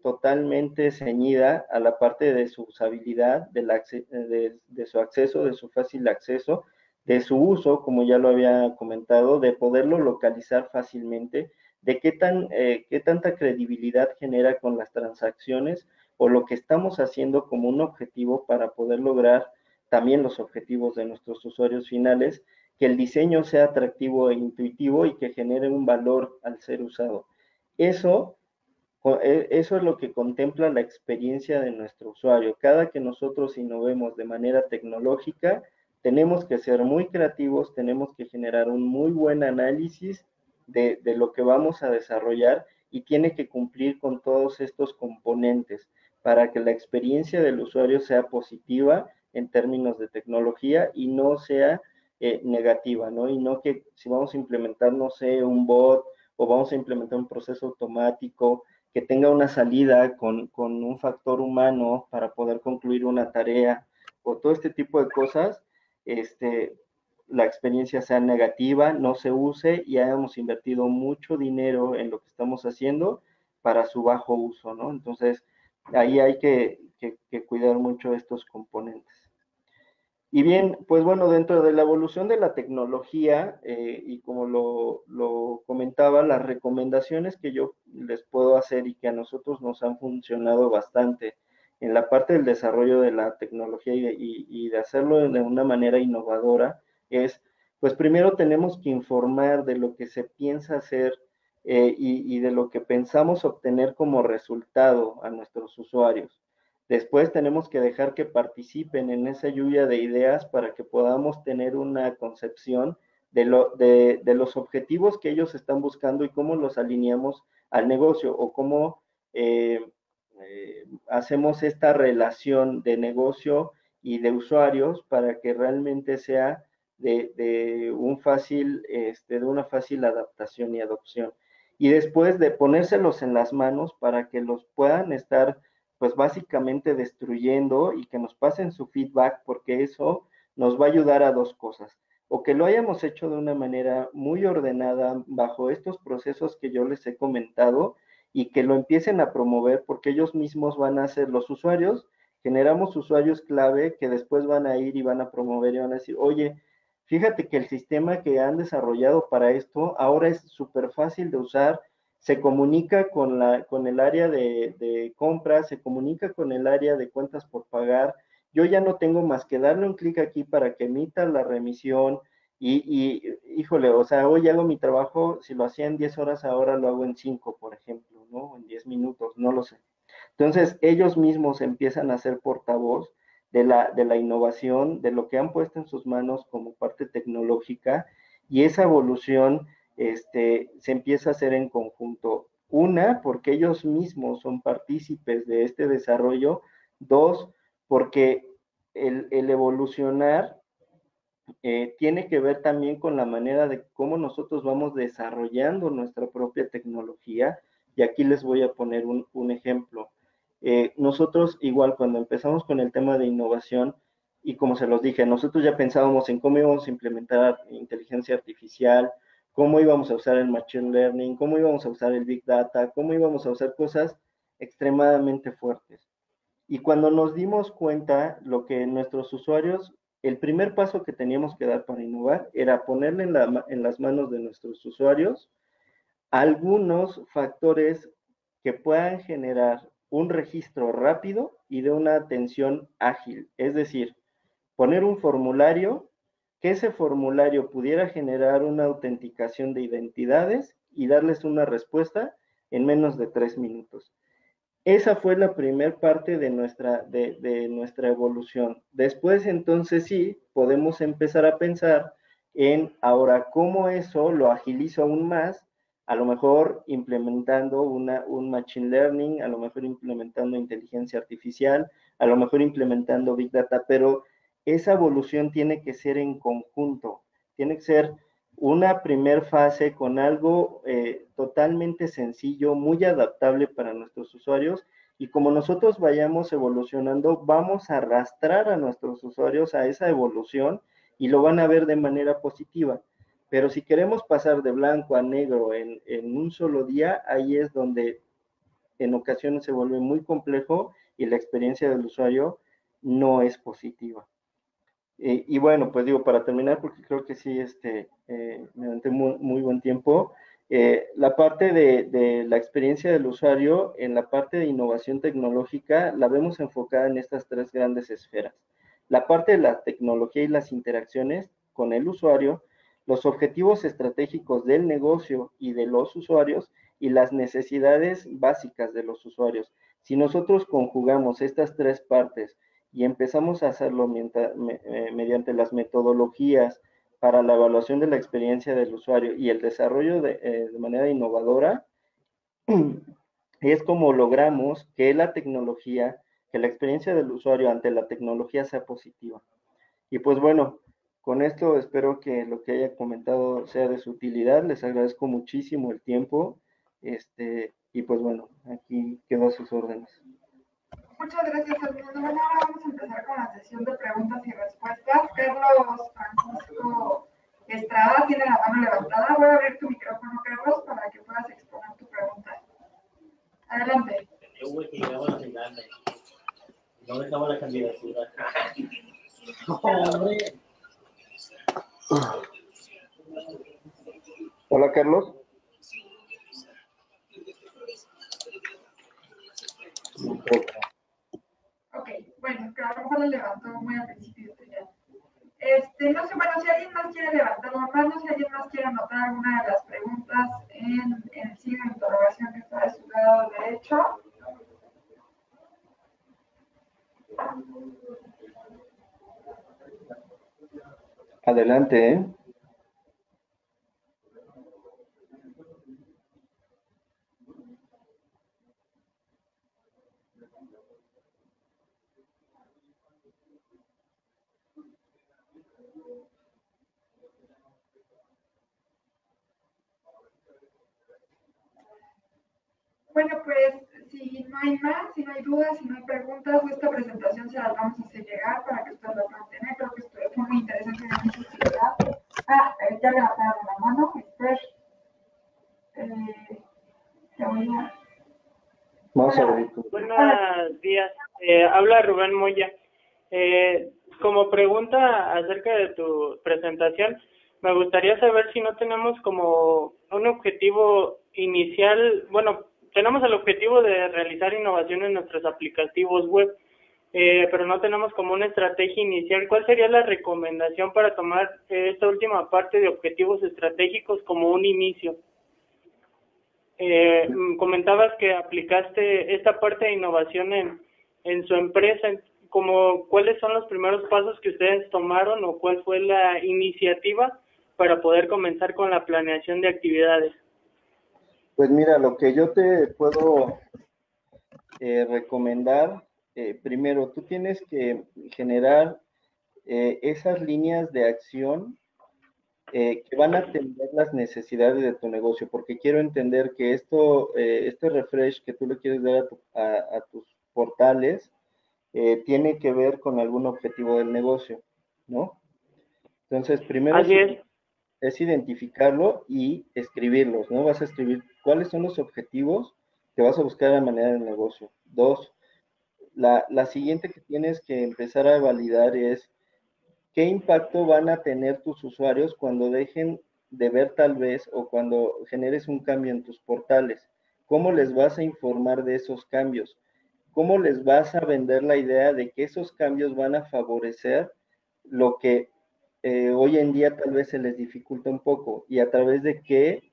totalmente ceñida a la parte de su usabilidad, de su acceso, de su fácil acceso, de su uso, como ya lo había comentado, de poderlo localizar fácilmente, de qué tanta credibilidad genera con las transacciones o lo que estamos haciendo como un objetivo para poder lograr también los objetivos de nuestros usuarios finales, que el diseño sea atractivo e intuitivo y que genere un valor al ser usado. Eso es lo que contempla la experiencia de nuestro usuario. Cada que nosotros innovemos de manera tecnológica, tenemos que ser muy creativos, tenemos que generar un muy buen análisis de lo que vamos a desarrollar y tiene que cumplir con todos estos componentes para que la experiencia del usuario sea positiva en términos de tecnología y no sea negativa, ¿no? Y no que si vamos a implementar, no sé, un bot o vamos a implementar un proceso automático que tenga una salida con un factor humano para poder concluir una tarea o todo este tipo de cosas, la experiencia sea negativa, no se use y hayamos invertido mucho dinero en lo que estamos haciendo para su bajo uso, ¿no? Entonces, ahí hay que cuidar mucho estos componentes. Y bien, pues bueno, dentro de la evolución de la tecnología, y como lo comentaba, las recomendaciones que yo les puedo hacer y que a nosotros nos han funcionado bastante en la parte del desarrollo de la tecnología y de hacerlo de una manera innovadora es, pues primero tenemos que informar de lo que se piensa hacer y de lo que pensamos obtener como resultado a nuestros usuarios. Después tenemos que dejar que participen en esa lluvia de ideas para que podamos tener una concepción de los objetivos que ellos están buscando y cómo los alineamos al negocio o cómo hacemos esta relación de negocio y de usuarios para que realmente sea de una fácil adaptación y adopción. Y después de ponérselos en las manos para que los puedan estar pues básicamente destruyendo y que nos pasen su feedback, porque eso nos va a ayudar a dos cosas. O que lo hayamos hecho de una manera muy ordenada bajo estos procesos que yo les he comentado y que lo empiecen a promover porque ellos mismos van a ser los usuarios, generamos usuarios clave que después van a ir y van a promover y van a decir, oye, fíjate que el sistema que han desarrollado para esto ahora es súper fácil de usar, se comunica con el área de compras, se comunica con el área de cuentas por pagar. Yo ya no tengo más que darle un clic aquí para que emita la remisión híjole, o sea, hoy hago mi trabajo, si lo hacía en 10 horas, ahora lo hago en 5, por ejemplo, ¿no? En 10 minutos, no lo sé. Entonces, ellos mismos empiezan a ser portavoz de la innovación, de lo que han puesto en sus manos como parte tecnológica, y esa evolución se empieza a hacer en conjunto. Una, porque ellos mismos son partícipes de este desarrollo. Dos, porque el evolucionar tiene que ver también con la manera de cómo nosotros vamos desarrollando nuestra propia tecnología. Y aquí les voy a poner un ejemplo. Nosotros igual cuando empezamos con el tema de innovación, y como se los dije, nosotros ya pensábamos en cómo íbamos a implementar inteligencia artificial, cómo íbamos a usar el machine learning, cómo íbamos a usar el big data, cómo íbamos a usar cosas extremadamente fuertes. Y cuando nos dimos cuenta, lo que nuestros usuarios, el primer paso que teníamos que dar para innovar era ponerle en las manos de nuestros usuarios algunos factores que puedan generar un registro rápido y de una atención ágil. Es decir, poner un formulario, que ese formulario pudiera generar una autenticación de identidades y darles una respuesta en menos de 3 minutos. Esa fue la primera parte de nuestra evolución. Después, entonces sí, podemos empezar a pensar en ahora cómo eso lo agilizo aún más, a lo mejor implementando un machine learning, a lo mejor implementando inteligencia artificial, a lo mejor implementando big data, pero esa evolución tiene que ser en conjunto, tiene que ser una primer fase con algo totalmente sencillo, muy adaptable para nuestros usuarios, y como nosotros vayamos evolucionando, vamos a arrastrar a nuestros usuarios a esa evolución y lo van a ver de manera positiva. Pero si queremos pasar de blanco a negro en un solo día, ahí es donde en ocasiones se vuelve muy complejo y la experiencia del usuario no es positiva. Y bueno, pues digo, para terminar, porque creo que sí, me aventé muy buen tiempo, la parte de la experiencia del usuario, en la parte de innovación tecnológica, la vemos enfocada en estas tres grandes esferas. La parte de la tecnología y las interacciones con el usuario, los objetivos estratégicos del negocio y de los usuarios, y las necesidades básicas de los usuarios. Si nosotros conjugamos estas tres partes y empezamos a hacerlo mediante las metodologías para la evaluación de la experiencia del usuario y el desarrollo de manera innovadora, es como logramos que la tecnología, que la experiencia del usuario ante la tecnología sea positiva. Y pues bueno, con esto espero que lo que haya comentado sea de su utilidad. Les agradezco muchísimo el tiempo. Y pues bueno, aquí quedo a sus órdenes. Muchas gracias, Fernando. Bueno, ahora vamos a empezar con la sesión de preguntas y respuestas. Carlos Francisco Estrada tiene la mano levantada. Voy a abrir tu micrófono, Carlos, para que puedas exponer tu pregunta. Adelante. Yo voy que llegaba a la final. No dejaba la candidatura. Hombre. Hola, Carlos. Ok, bueno, que a lo mejor le levantó muy al principio. No sé, bueno, si alguien más quiere levantar la mano, si alguien más quiere anotar alguna de las preguntas en el signo de interrogación que está de su lado derecho. Adelante, ¿eh? Bueno, pues si no hay más, si no hay dudas, si no hay preguntas, esta presentación se las vamos a hacer llegar para que ustedes la puedan tener. Creo que esto fue muy interesante y de mucha utilidad. Ya levantaron la mano. Esther, Vamos a ver. Buenos días. Habla Rubén Moya. Como pregunta acerca de tu presentación, me gustaría saber si no tenemos como un objetivo inicial. Bueno, tenemos el objetivo de realizar innovación en nuestros aplicativos web, pero no tenemos como una estrategia inicial. ¿Cuál sería la recomendación para tomar esta última parte de objetivos estratégicos como un inicio? Comentabas que aplicaste esta parte de innovación en su empresa. Como, ¿cuáles son los primeros pasos que ustedes tomaron o cuál fue la iniciativa para poder comenzar con la planeación de actividades? Pues mira, lo que yo te puedo recomendar, primero, tú tienes que generar esas líneas de acción que van a atender las necesidades de tu negocio, porque quiero entender que este refresh que tú le quieres dar a tus portales tiene que ver con algún objetivo del negocio, ¿no? Entonces, primero es identificarlo y escribirlos, ¿no? Vas a escribir cuáles son los objetivos que vas a buscar de manera del negocio. Dos, la siguiente que tienes que empezar a validar es ¿qué impacto van a tener tus usuarios cuando dejen de ver tal vez o cuando generes un cambio en tus portales? ¿Cómo les vas a informar de esos cambios? ¿Cómo les vas a vender la idea de que esos cambios van a favorecer lo que hoy en día tal vez se les dificulta un poco y a través de qué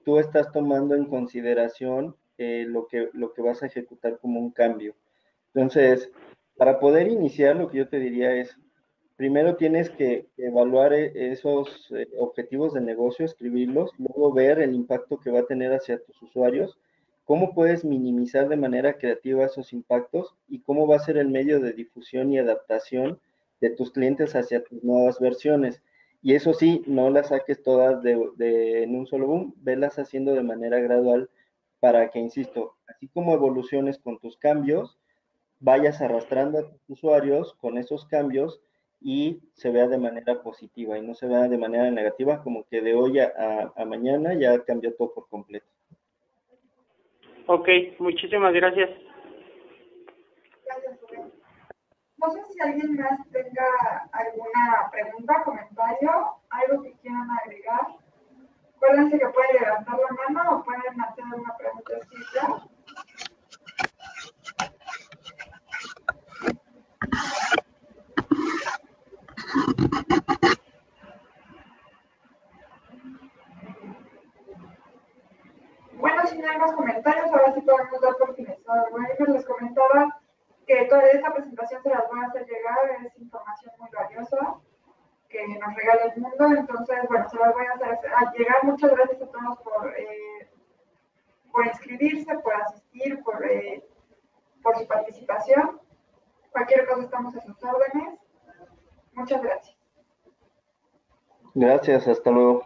tú estás tomando en consideración lo que vas a ejecutar como un cambio. Entonces, para poder iniciar, lo que yo te diría es, primero tienes que evaluar esos objetivos de negocio, escribirlos, luego ver el impacto que va a tener hacia tus usuarios, cómo puedes minimizar de manera creativa esos impactos y cómo va a ser el medio de difusión y adaptación de tus clientes hacia tus nuevas versiones. Y eso sí, no las saques todas en un solo boom, velas haciendo de manera gradual para que, insisto, así como evoluciones con tus cambios, vayas arrastrando a tus usuarios con esos cambios y se vea de manera positiva y no se vea de manera negativa, como que de hoy a mañana ya cambió todo por completo. Ok, muchísimas gracias. Gracias, Rubén. No sé si alguien más tenga alguna pregunta, comentario, algo que quieran agregar. Acuérdense que pueden levantar la mano o pueden hacer una pregunta escrita. Bueno, si no hay más comentarios, ahora sí podemos dar por finalizado. Bueno, les comentaba que toda esta presentación se las voy a hacer llegar, es información muy valiosa que nos regala el mundo, entonces, bueno, se las voy a hacer llegar. Muchas gracias a todos por inscribirse, por asistir, por su participación. Cualquier cosa estamos a sus órdenes. Muchas gracias. Gracias, hasta luego.